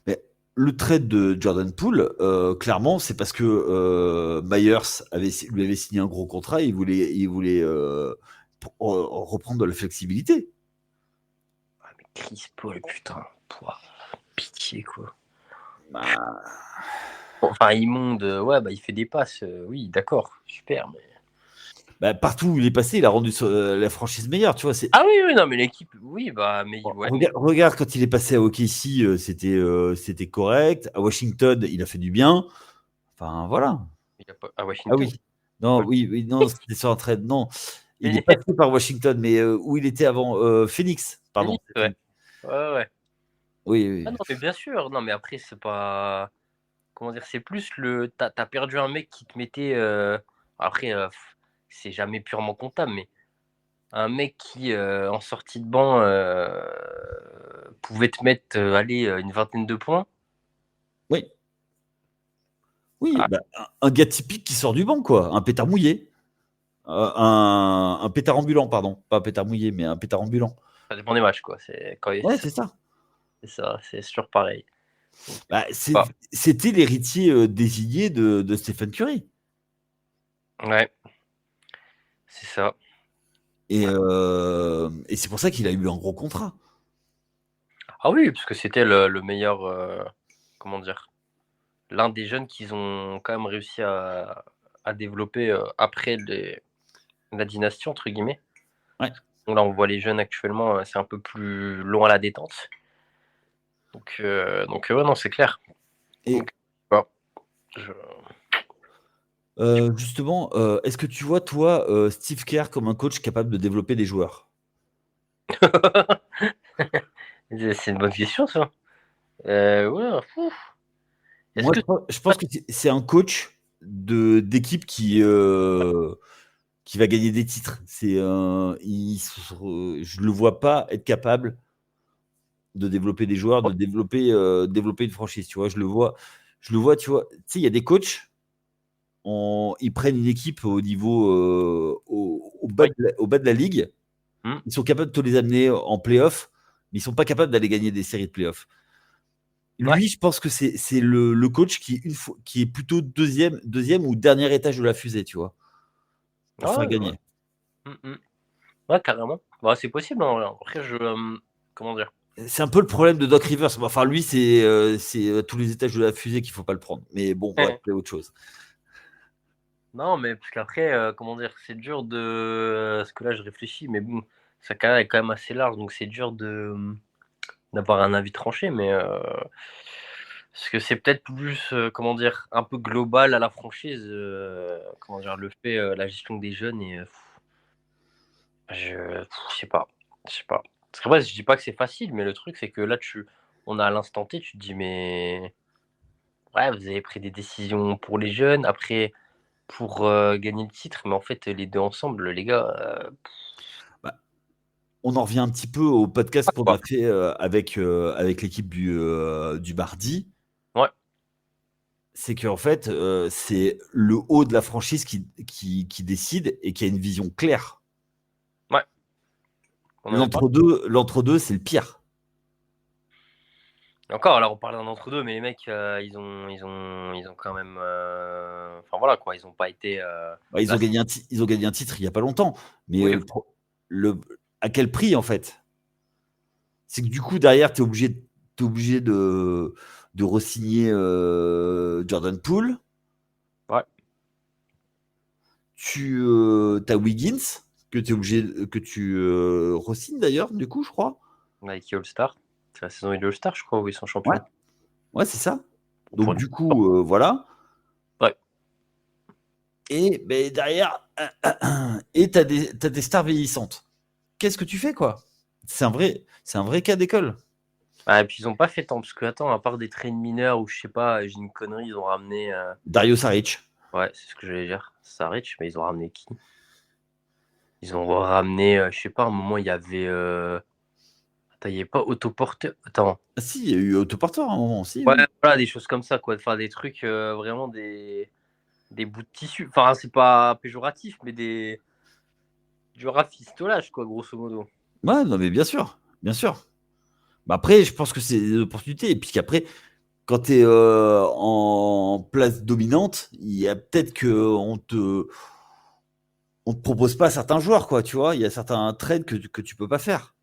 Mais le trade de Jordan Poole, clairement, c'est parce que Myers lui avait signé un gros contrat. Il voulait reprendre de la flexibilité. Ah, mais Chris Paul, putain. Pouah, pitié, quoi. Bah, Enfin, immonde, ouais, bah, il fait des passes. Oui, d'accord, super. partout où il est passé, il a rendu la franchise meilleure. Tu vois, Ah oui, oui, non, mais l'équipe, oui, bah, mais ouais, mais regarde quand il est passé à OKC, c'était correct. À Washington, il a fait du bien. Enfin, voilà. il y a pas à Ah Washington. oui. Non, oui, oui, non, c'était sur un trade. Non, il est passé par Washington, mais où il était avant Phoenix, pardon. Phoenix, ouais. Ouais, ouais. Oui, Ah oui. non, mais bien sûr. Non, mais après, c'est pas. Comment dire, c'est plus le. T'as perdu un mec qui te mettait. Après, c'est jamais purement comptable, mais un mec qui, en sortie de banc, pouvait te mettre, allez, une vingtaine de points. Oui, oui, Ah, un gars typique qui sort du banc, quoi. Un pétard mouillé. Un pétard ambulant, pardon. Pas un pétard mouillé, mais un pétard ambulant. ça dépend des matchs, quoi. C'est quand Ouais, c'est ça. c'est ça, c'est sûr pareil. Donc, C'est- bah, C'était l'héritier désigné de Stephen Curry. ouais, c'est ça. Et c'est pour ça qu'il a eu un gros contrat. Ah oui, parce que c'était le meilleur, comment dire, l'un des jeunes qu'ils ont quand même réussi à développer après la dynastie, entre guillemets. Ouais. Donc là, on voit les jeunes actuellement, c'est un peu plus long à la détente. Donc ouais, non, c'est clair. Et Donc, bah, je- justement, est-ce que tu vois, toi, Steve Kerr comme un coach capable de développer des joueurs? c'est une bonne question, ça. Ouais, fou. Est-ce Moi, que je pense que c'est un coach d'équipe qui va gagner des titres. Je le vois pas être capable de développer des joueurs, de développer une franchise. Tu vois, je le vois. Tu vois, tu sais, il y a des coachs, ils prennent une équipe au niveau oui. au bas de la ligue. Hmm. Ils sont capables de te les amener en playoff, mais ils sont pas capables d'aller gagner des séries de playoffs. Ouais. Lui, je pense que c'est le coach qui est plutôt deuxième ou dernier étage de la fusée, tu vois, pour Ah faire ouais, ouais. gagner. Ouais, carrément. Bah, c'est possible, en vrai. Après, comment dire? C'est un peu le problème de Doc Rivers. Enfin, lui, c'est tous les étages de la fusée qu'il faut pas le prendre. Mais bon, bref, c'est autre chose. Non, mais parce qu'après, comment dire? C'est dur de parce que là, je réfléchis, mais bon, sa carrière est quand même assez large, donc c'est dur d'avoir un avis tranché, mais parce que c'est peut-être plus, comment dire? Un peu global à la franchise, comment dire? La gestion des jeunes et je sais pas, je sais pas. Parce qu'après, je dis pas que c'est facile, mais le truc, c'est que là, on a à l'instant T, tu te dis: «Mais ouais, vous avez pris des décisions pour les jeunes, après pour, gagner le titre, mais en fait, les 2 ensemble, les gars, Bah, on en revient un petit peu au podcast qu'on quoi». a fait avec l'équipe du mardi. Ouais, C'est qu'en fait, c'est le haut de la franchise qui décide et qui a une vision claire. ouais, on en avait parlé. L'entre-deux, c'est le pire. Et encore, là, on parle d'un entre-deux, mais les mecs, ils ont quand même, enfin voilà quoi, ils ont pas été, Bah, ils là, ont gagné ils ont gagné un titre il y a pas longtemps. Mais oui, le à quel prix, en fait? C'est que du coup, derrière, tu es obligé de re-signer Jordan Poole. ouais, Tu as Wiggins, que tu es obligé que tu re-signes d'ailleurs, du coup, je crois. avec All-Star. C'est la saison des All-Star, je crois, où ils sont Ouais, champions. ouais, c'est ça. Pour Donc du coup, voilà. ouais. Et ben, derrière, et t'as des stars vieillissantes. Qu'est-ce que tu fais, quoi? C'est un vrai cas d'école. Ah, et puis ils ont pas fait tant, parce que attends, à part des trains mineurs ou je sais pas, j'ai une connerie, ils ont ramené, Dario Saric. ouais, c'est ce que j'allais dire, Saric, mais ils ont ramené qui? Ils ont ramené, je sais pas, à un moment, il y avait, attends, il y avait pas Autoporteur? Attends. Ah si, il y a eu Autoporteur à un moment aussi, Ouais, oui. voilà, des choses comme ça, quoi. Enfin, des trucs, vraiment des bouts de tissu. Enfin, c'est pas péjoratif, mais du rafistolage, quoi, grosso modo. Ouais, non, mais bien sûr, bien sûr. Bah après, je pense que c'est des opportunités. Et puis qu'après, quand tu es en place dominante, il y a peut-être on te propose pas certains joueurs, quoi, tu vois. Il y a certains trades que tu peux pas faire.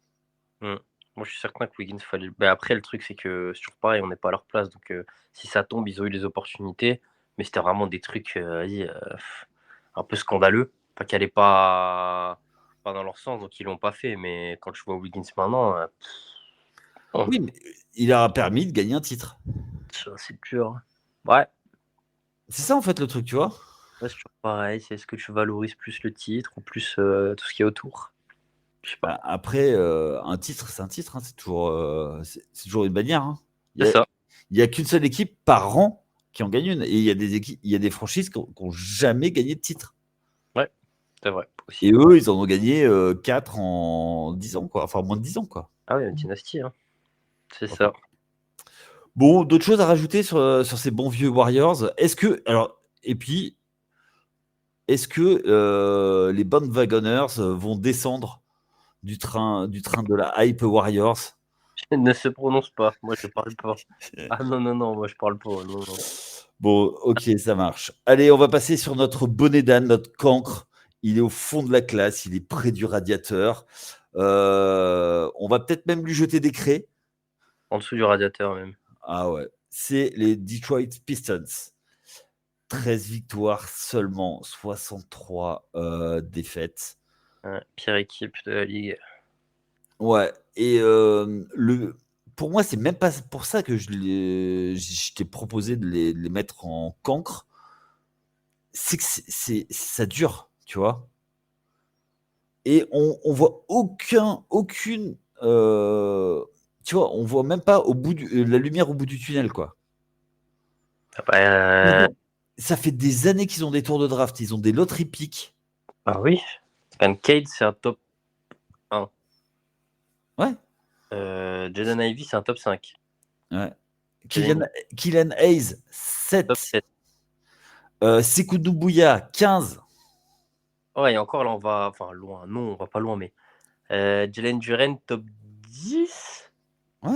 Moi, je suis certain que Wiggins fallait. Ben, après, le truc, c'est que c'est toujours pareil, on n'est pas à leur place. Donc, si ça tombe, ils ont eu les opportunités. Mais c'était vraiment des trucs un peu scandaleux. Pas qu'elle n'est pas dans leur sens, donc ils l'ont pas fait. Mais quand je vois Wiggins maintenant, Oui, mais il a permis de gagner un titre. c'est dur. Ouais, C'est ça, en fait, le truc, tu vois. c'est toujours pareil. C'est est-ce que tu valorises plus le titre ou plus tout ce qui est autour? Je sais pas. Bah, après, un titre, c'est un titre. Hein, c'est toujours une bannière. Hein. C'est ça. Il y a qu'une seule équipe par an qui en gagne une. Et il y a des franchises qui n'ont jamais gagné de titre. Ouais, c'est vrai. Aussi. Et eux, ils en ont gagné 4 en 10 ans, quoi. Enfin, moins de 10 ans, quoi. Ah oui, une dynastie. Hein. C'est Enfin, ça. bon, d'autres choses à rajouter sur ces bons vieux Warriors. Et puis, est-ce que les bandwagoners vont descendre du train de la hype Warriors? Ne se prononce pas. Moi, je parle pas. Ah non, non, non, moi, je parle pas. Non, non. Bon, ok, ça marche. Allez, on va passer sur notre bonnet d'âne, notre cancre. Il est au fond de la classe, il est près du radiateur. On va peut-être même lui jeter des craies. En dessous du radiateur, même. Ah ouais, c'est les Detroit Pistons. 13 victoires seulement, 63 défaites. Ouais, pire équipe de la ligue. Ouais, et pour moi, c'est même pas pour ça que je t'ai proposé de les mettre en cancre. C'est que ça dure, tu vois. Et on voit aucune. Tu vois, on voit même pas la lumière au bout du tunnel, quoi. Ah bah, Ça fait des années qu'ils ont des tours de draft, ils ont des loteries piques. ah oui. Van Cade, c'est un top 1. Ouais. Jaden Ivey, c'est un top 5. Ouais. Killian Hayes, 7. Top 7. Sekou Doumbouya, 15. Ouais, et encore là, on va. Enfin, loin. Non, on va pas loin, mais. Jalen Duren, top 10. Ouais.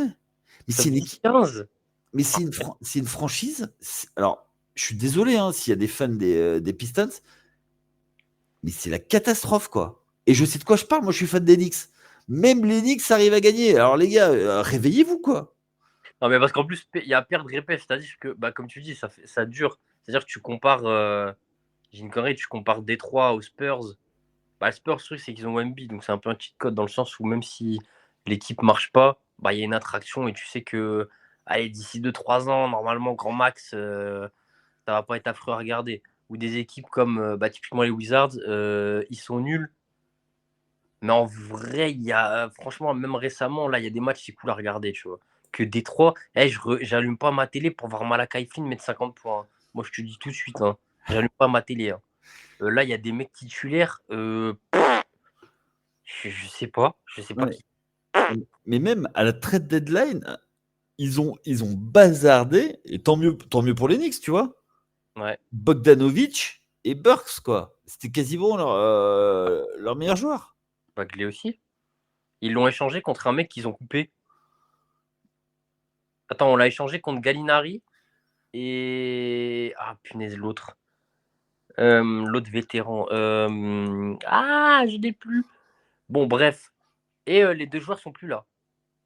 Mais Top c'est 10, 15. mais c'est une franchise. Alors, je suis désolé hein, s'il y a des fans des Pistons, mais c'est la catastrophe, quoi. Et je sais de quoi je parle, moi je suis fan des Knicks. Même les Knicks arrivent à gagner. Alors les gars, réveillez-vous, quoi. Non, mais parce qu'en plus, il y a perdre répète. C'est-à-dire que, bah, comme tu dis, ça dure. C'est-à-dire que tu compares. J'ai une connerie, tu compares Détroit aux Spurs. Bah, Spurs, le truc, c'est qu'ils ont Wemby, donc c'est un peu un cheat code dans le sens où même si l'équipe marche pas, bah, il y a une attraction et tu sais que allez, d'ici 2-3 ans, normalement, grand max, ça va pas être affreux à regarder. Ou des équipes comme bah, typiquement les Wizards, ils sont nuls. Mais en vrai, il y a franchement, même récemment, là, il y a des matchs, c'est cool à regarder, tu vois. Que Détroit, j'allume pas ma télé pour voir Malakai Flynn mettre 50 points. Hein. Moi, je te dis tout de suite, hein, j'allume pas ma télé. Hein. Là, il y a des mecs titulaires. Je sais pas. Je sais pas Ouais. qui. Mais même à la trade deadline, ils ont bazardé, et tant mieux pour les Knicks, tu vois. Ouais. Bogdanovic et Burks, quoi. C'était quasiment leur meilleur joueur. Bagley aussi. Ils l'ont échangé contre un mec qu'ils ont coupé. Attends, on l'a échangé contre Gallinari et. Ah, punaise, l'autre. L'autre vétéran. Ah, je n'ai plus. Bon, bref. Et les deux joueurs sont plus là.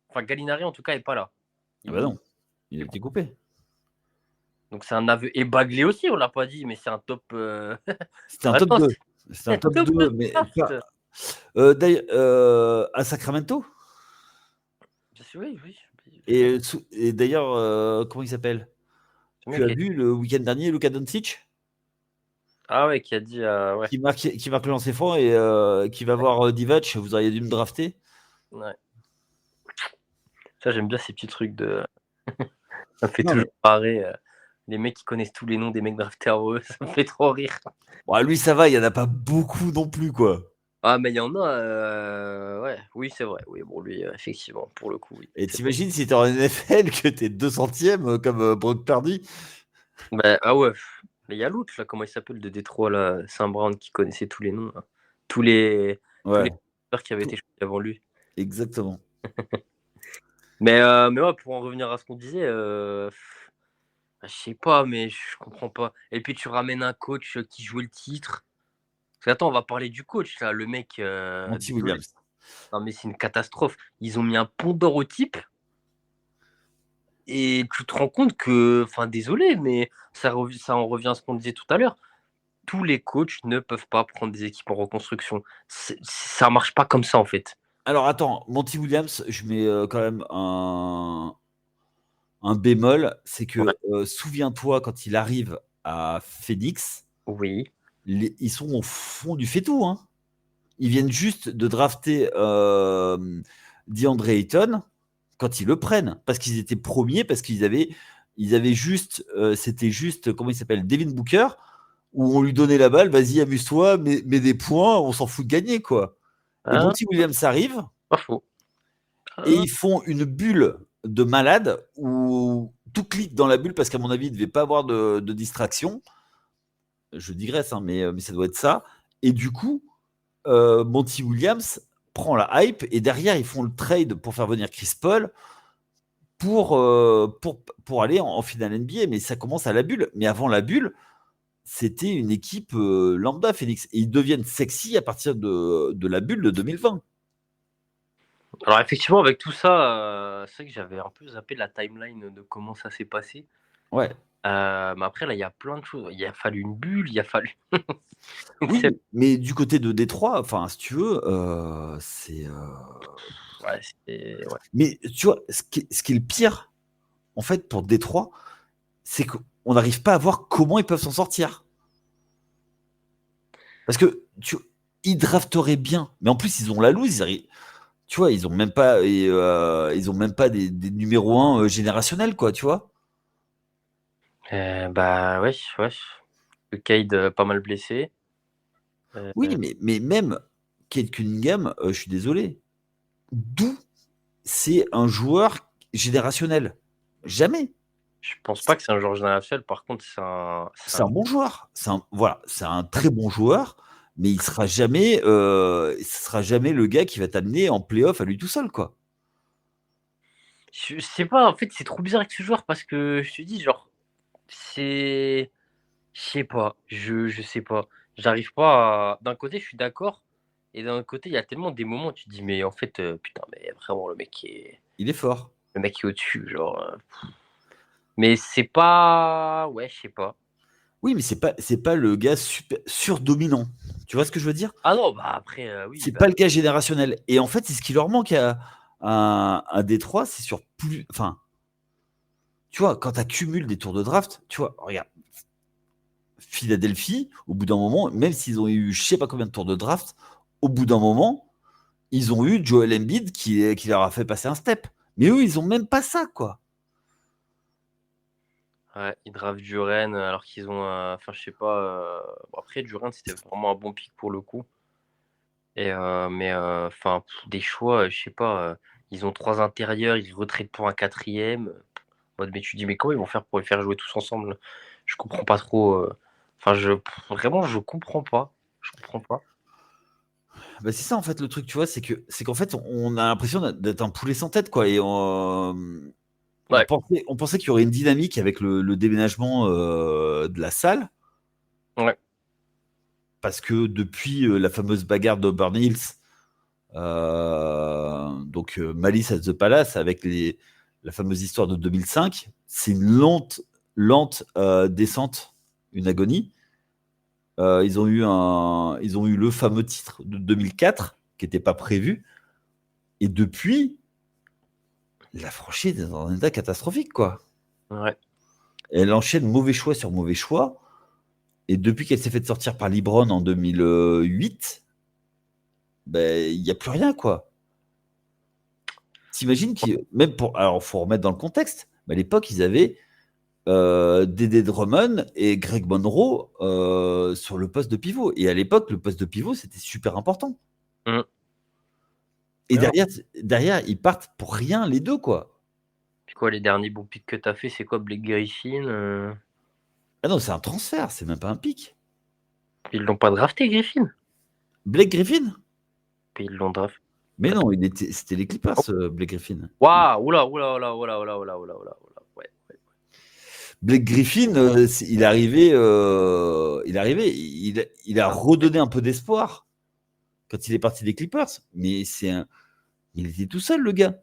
Enfin, Gallinari, en tout cas, est pas là. Ah bah non, il a été coupé. Donc, c'est un aveu. Et Bagley aussi, on l'a pas dit, mais c'est un top. C'était un top Attends, 2. C'était un c'est top top 2. de Mais draft. d'ailleurs, à Sacramento. Oui, oui. Et d'ailleurs, comment il s'appelle? Tu as vu le week-end dernier Luka Doncic Ah ouais, qui a dit. Ouais. qui marque le lancer franc et qui va voir Divac. Vous auriez dû me drafter. Ouais. Ça, j'aime bien ces petits trucs de. Ça me fait Non, toujours mais... marrer. Les mecs qui connaissent tous les noms des mecs draftés avant eux, ça me fait trop rire. Bon, lui, ça va, il n'y en a pas beaucoup non plus, quoi. Ah, mais il y en a. Ouais, oui, c'est vrai. Oui, bon, lui, effectivement, pour le coup, oui. Et t'imagines si t'es en NFL que t'es 200ème comme Brock Purdy. Bah, ah ouais. Mais il y a l'autre, là, comment il s'appelle, de Détroit, là, Saint Brown, qui connaissait tous les noms, là. Tous les Ouais, joueurs qui avaient été tout choisis avant lui. exactement. Mais ouais, pour en revenir à ce qu'on disait, je sais pas, mais je comprends pas. Et puis tu ramènes un coach qui jouait le titre. Parce qu'attends, on va parler du coach là, le mec, Monty désolé. Williams. Non mais c'est une catastrophe. Ils ont mis un pont d'or au type et tu te rends compte que, enfin désolé, mais ça en revient à ce qu'on disait tout à l'heure. Tous les coachs ne peuvent pas prendre des équipes en reconstruction. Ça marche pas comme ça en fait. Alors attends, Monty Williams, je mets quand même un bémol, c'est Ouais. que souviens-toi quand il arrive à Phoenix, Oui. ils sont au fond du fait-tout. Hein. Ils viennent juste de drafter DeAndre Ayton quand ils le prennent, parce qu'ils étaient premiers, parce ils avaient juste, c'était juste, comment il s'appelle, Devin Booker, où on lui donnait la balle, vas-y, amuse-toi, mets des points, on s'en fout de gagner, quoi. Et Hein, Monty Williams arrive, pas faux. et Hein. ils font une bulle de malade, où tout clique dans la bulle, parce qu'à mon avis, il ne devait pas avoir de distraction. Je digresse, hein, mais ça doit être ça. Et du coup, Monty Williams prend la hype et derrière ils font le trade pour faire venir Chris Paul pour aller en finale NBA. Mais ça commence à la bulle. Mais avant la bulle, c'était une équipe lambda Phoenix. Et ils deviennent sexy à partir de la bulle de 2020. Alors effectivement, avec tout ça, c'est vrai que j'avais un peu zappé la timeline de comment ça s'est passé. Ouais. Mais après, là, il y a plein de choses. Il a fallu une bulle, il a fallu. Oui, mais du côté de Détroit, enfin, si tu veux, c'est. Ouais, ouais. Mais tu vois, ce qui est le pire, en fait, pour Détroit, c'est qu'on n'arrive pas à voir comment ils peuvent s'en sortir. Parce que ils drafteraient bien, mais en plus ils ont la loose, tu vois, ils ont même pas, ils ont même pas des numéros 1 générationnels, quoi, tu vois. Bah ouais, ouais. Le Cade, pas mal blessé. Oui, mais même Kate Cunningham, je suis désolé, d'où c'est un joueur générationnel? Jamais. Je pense pas que c'est un joueur générationnel. Par contre, C'est un bon joueur. Voilà, c'est un très bon joueur, mais ce sera jamais le gars qui va t'amener en playoff à lui tout seul, quoi. Je sais pas, en fait, c'est trop bizarre avec ce joueur parce que je te dis, genre, c'est. Je sais pas, je sais pas. J'arrive pas à. D'un côté, je suis d'accord. Et d'un autre côté, il y a tellement des moments où tu te dis, mais en fait, putain, mais vraiment, Il est fort. le mec est au-dessus. Genre, mais c'est pas. Ouais, je sais pas. Oui, mais c'est pas le gars surdominant. Tu vois ce que je veux dire? Ah non, bah après, oui, C'est bah. pas le gars générationnel. Et en fait, c'est ce qui leur manque à Détroit, c'est sur plus. Enfin, tu vois, quand tu accumules des tours de draft, tu vois, regarde, Philadelphie, au bout d'un moment, même s'ils ont eu je sais pas combien de tours de draft, au bout d'un moment, ils ont eu Joel Embiid qui leur a fait passer un step. Mais eux, ils ont même pas ça, quoi. Ouais, ils draftent Duren alors qu'ils ont. Enfin, je sais pas. Bon, après, Duren, c'était vraiment un bon pick pour le coup. Mais enfin, des choix, je sais pas. Ils ont 3 intérieurs, ils retraitent pour un quatrième. Mais tu dis, mais comment ils vont faire pour les faire jouer tous ensemble? Je comprends pas trop. Enfin, vraiment, je comprends pas. Je comprends pas. Bah, c'est ça, en fait, le truc, tu vois, c'est qu'en fait, on a l'impression d'être un poulet sans tête, quoi. Et Ouais, on pensait qu'il y aurait une dynamique avec le déménagement de la salle, ouais. parce que depuis la fameuse bagarre d'Auburn Hills, donc Malice at the Palace, avec la fameuse histoire de 2005, c'est une lente descente, une agonie. Ils ont eu le fameux titre de 2004, qui n'était pas prévu, et depuis, la franchise est dans un état catastrophique, quoi. Ouais. Elle enchaîne mauvais choix sur mauvais choix. Et depuis qu'elle s'est fait sortir par Libron en 2008, ben, il n'y a plus rien, quoi. T'imagines même pour. Alors, il faut remettre dans le contexte, mais à l'époque, ils avaient Dédé Drummond et Greg Monroe sur le poste de pivot. Et à l'époque, le poste de pivot, c'était super important. Mm. Et Alors, derrière, ils partent pour rien, les deux, quoi. puis quoi, les derniers bons picks que t'as fait, c'est quoi, Blake Griffin Ah non, c'est un transfert, c'est même pas un pic. Ils l'ont pas drafté, Griffin. Blake Griffin? Puis ils l'ont drafté. Mais non, c'était les Clippers, Blake Griffin. Waouh, oula, oula, oula, oula, oula, oula, oula, oula, oula. Ouais. Blake Griffin, il est arrivé, il a redonné un peu d'espoir quand il est parti des Clippers. Mais il était tout seul, le gars.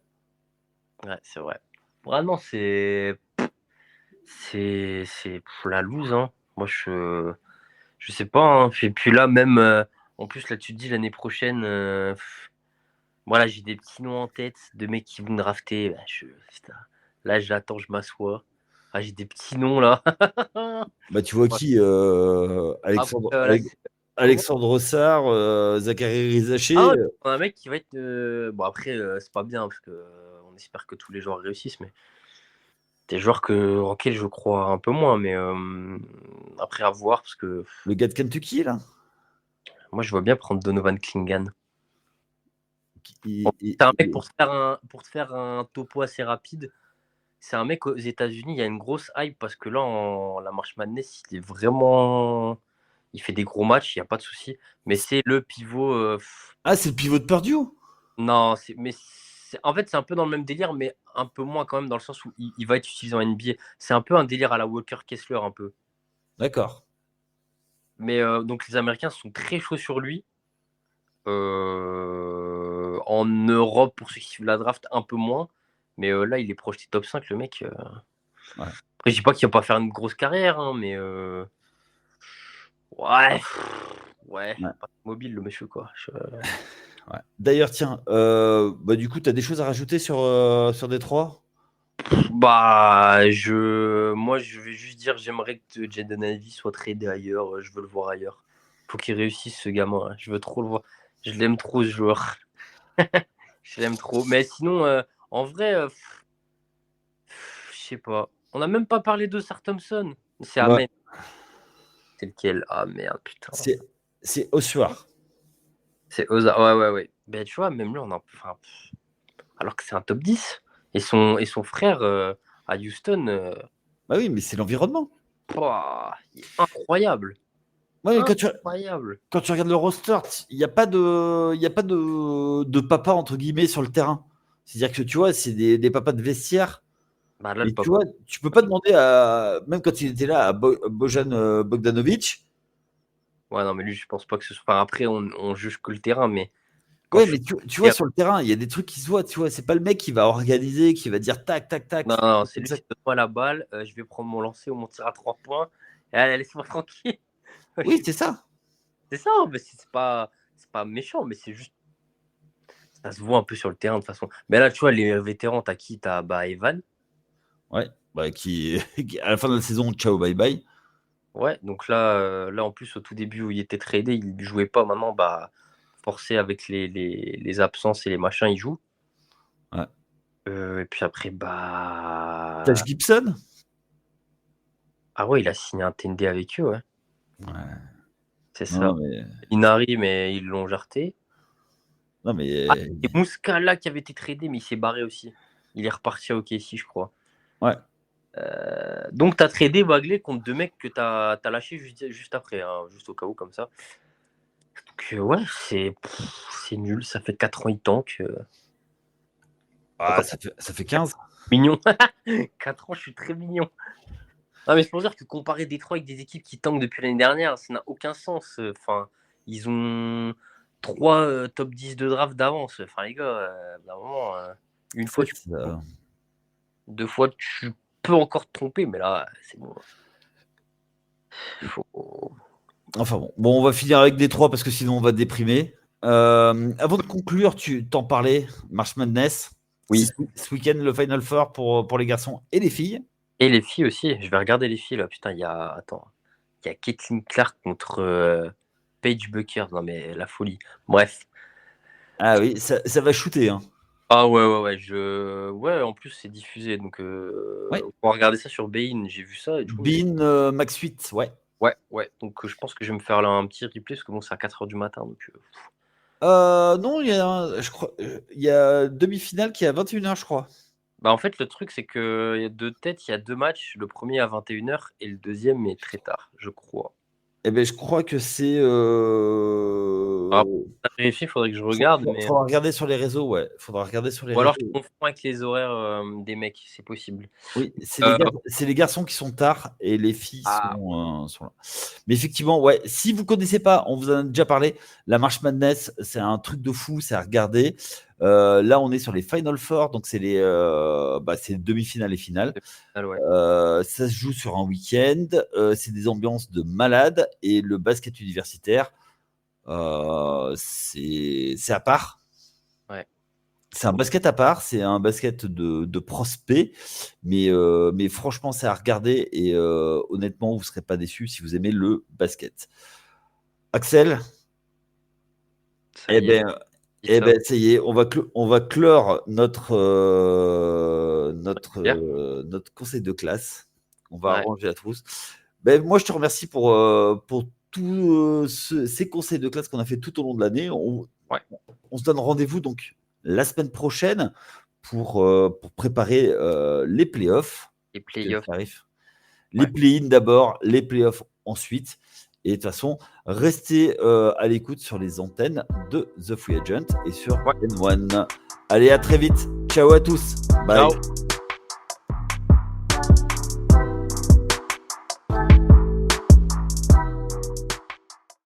Ouais, c'est vrai. Vraiment, c'est la loose, hein. Moi, je sais pas, hein. Et puis là, même, en plus, là, tu te dis l'année prochaine, voilà, j'ai des petits noms en tête de mecs qui vont drafter. Bah, putain, là, j'attends, je m'assois. Ah, j'ai des petits noms là. Bah, tu vois qui Après, là, comment Alexandre Sarr, Zachary Ah, Rizaché. ouais, on a un mec qui va être. Bon, après, c'est pas bien parce que on espère que tous les joueurs réussissent, mais des joueurs auxquels je crois un peu moins. Mais après, à voir parce que Le gars de Kentucky, là. moi, je vois bien prendre Donovan Clingan. Il- Bon, il- c'est un mec il- pour te faire un topo assez rapide. C'est un mec aux États-Unis, il y a une grosse hype parce que là, la March Madness, il est vraiment. Il fait des gros matchs, il n'y a pas de souci. Mais c'est le pivot. Ah, c'est le pivot de Purdue? Non, en fait, c'est un peu dans le même délire, mais un peu moins quand même, dans le sens où il va être utilisé en NBA. C'est un peu un délire à la Walker Kessler, un peu. D'accord. Mais donc, les Américains sont très chauds sur lui. En Europe, pour ceux qui suivent la draft, un peu moins. Mais là, il est projeté top 5, le mec. Ouais. Après, je dis pas qu'il va pas faire une grosse carrière, hein, mais ouais, ouais, Ouais. pas mobile le monsieur quoi. Ouais. D'ailleurs, tiens, bah, du coup, tu as des choses à rajouter sur Détroit? Moi, je vais juste dire, j'aimerais que Jaden Ivey soit tradé ailleurs. Je veux le voir ailleurs. Faut qu'il réussisse ce gamin, hein. Je veux trop le voir. Je l'aime trop ce joueur. Je l'aime trop. Mais sinon, en vrai, je sais pas. On n'a même pas parlé de Sar Thompson. C'est Ouais. Ahmed. C'est lequel? Ah merde, putain. C'est Ossuar. C'est Oza. Ouais, ouais, ouais. Ben, tu vois, même là, enfin, alors que c'est un top 10. Et son frère à Houston, Bah oui, mais c'est l'environnement. il est incroyable. Ouais, mais Incroyable. quand tu regardes le roster, il n'y a pas de papa, entre guillemets, sur le terrain. C'est-à-dire que tu vois, c'est des papas de vestiaire. Bah là, Mais le tu papa. vois, tu peux pas demander à, même quand il était là, à Bojan Bogdanovic. Ouais, non, mais lui, je pense pas que ce soit. Enfin, après, on juge que le terrain, mais quand Ouais, je. mais tu vois, sur le terrain, il y a des trucs qui se voient, tu vois. C'est pas le mec qui va organiser, qui va dire tac, tac, Non, tac. non, c'est Comme lui, ça. c'est donne-moi la balle, je vais prendre mon lancer ou mon tir à 3 points. Et allez, laisse-moi tranquille. Oui, c'est ça. C'est ça, mais c'est pas méchant, mais c'est juste. Ça se voit un peu sur le terrain de toute façon. Mais là, tu vois, les vétérans, t'as qui? T'as Evan. Ouais. Bah, à la fin de la saison, ciao, bye bye. Ouais, donc là, en plus, au tout début où il était tradé, il jouait pas. Maintenant, bah, forcé avec les absences et les machins, il joue. Ouais. Et puis après, Taj Gibson? ah ouais, il a signé un TND avec eux, ouais. Ouais. C'est Non, ça. mais. Inari, mais ils l'ont jarté. Non, mais. Et Muscala qui avait été tradé, mais il s'est barré aussi. Il est reparti à OKC, je crois. Ouais. Donc, tu as tradé Bagley contre deux mecs que tu as lâchés juste après, hein, juste au cas où, comme ça. Donc, ouais, c'est nul. Ça fait 4 ans, il tank. Ah, ça fait 15. Mignon. 4 ans, je suis très mignon. Non, mais c'est pour dire que comparer Détroit avec des équipes qui tankent depuis l'année dernière, ça n'a aucun sens. Enfin, ils ont 3 top 10 de draft d'avance. Enfin, les gars, d'un moment, une En fois, fait, deux fois, tu peux encore te tromper, mais là, c'est bon. enfin bon, on va finir avec Détroit parce que sinon on va déprimer. Avant de conclure, tu t'en parlais, March Madness. Oui. Ce week-end, le Final Four pour les garçons et les filles. Et les filles aussi. Je vais regarder les filles là. Putain, attends, il y a Caitlin Clark contre Paige Buckers. Non mais la folie. Bref. Ah oui, ça va shooter. Hein. Ah ouais, ouais, ouais. Ouais, en plus c'est diffusé, donc Ouais. on va regarder ça sur Bein. J'ai vu ça et du coup. Bean, Max 8, ouais. Ouais, ouais. Donc je pense que je vais me faire là un petit replay parce que bon, c'est à 4h du matin. Donc, Non, je crois, il y a demi-finale qui est à 21h, je crois. Bah, en fait, le truc, c'est que de tête, il y a 2 matchs. Le premier à 21h et le deuxième est très tard, je crois. Eh ben, je crois que c'est. Alors, à vérifier, il faudrait que je regarde, mais Faudra regarder sur les réseaux, ouais. Faudra regarder sur les ou alors je réseaux. confonds avec les horaires, des mecs, c'est possible. Oui, c'est Heu, les garçons qui sont tard et les filles ah, sont là. Mais effectivement, ouais, si vous connaissez pas, on vous en a déjà parlé, la March Madness, c'est un truc de fou, c'est à regarder. Là, on est sur les Final Four, donc c'est les demi-finales et finales. ouais. Ça se joue sur un week-end, c'est des ambiances de malades et le basket universitaire, c'est à part. Ouais. C'est un basket à part, c'est un basket de prospect, mais franchement, c'est à regarder et honnêtement, vous ne serez pas déçus si vous aimez le basket. Axel, Ça eh y est, ben, dis eh ça. ben, ça y est, on va clore Clair. notre conseil de classe. On va Ouais. arranger la trousse. Ben, moi, je te remercie pour tous ces conseils de classe qu'on a fait tout au long de l'année. Ouais. On se donne rendez-vous donc la semaine prochaine pour préparer les playoffs. Les playoffs. Les Ouais. play-in d'abord, les playoffs ensuite. Et de toute façon, restez à l'écoute sur les antennes de The Free Agent et sur Ouais. N1. Allez, à très vite. Ciao à tous. Bye. Ciao.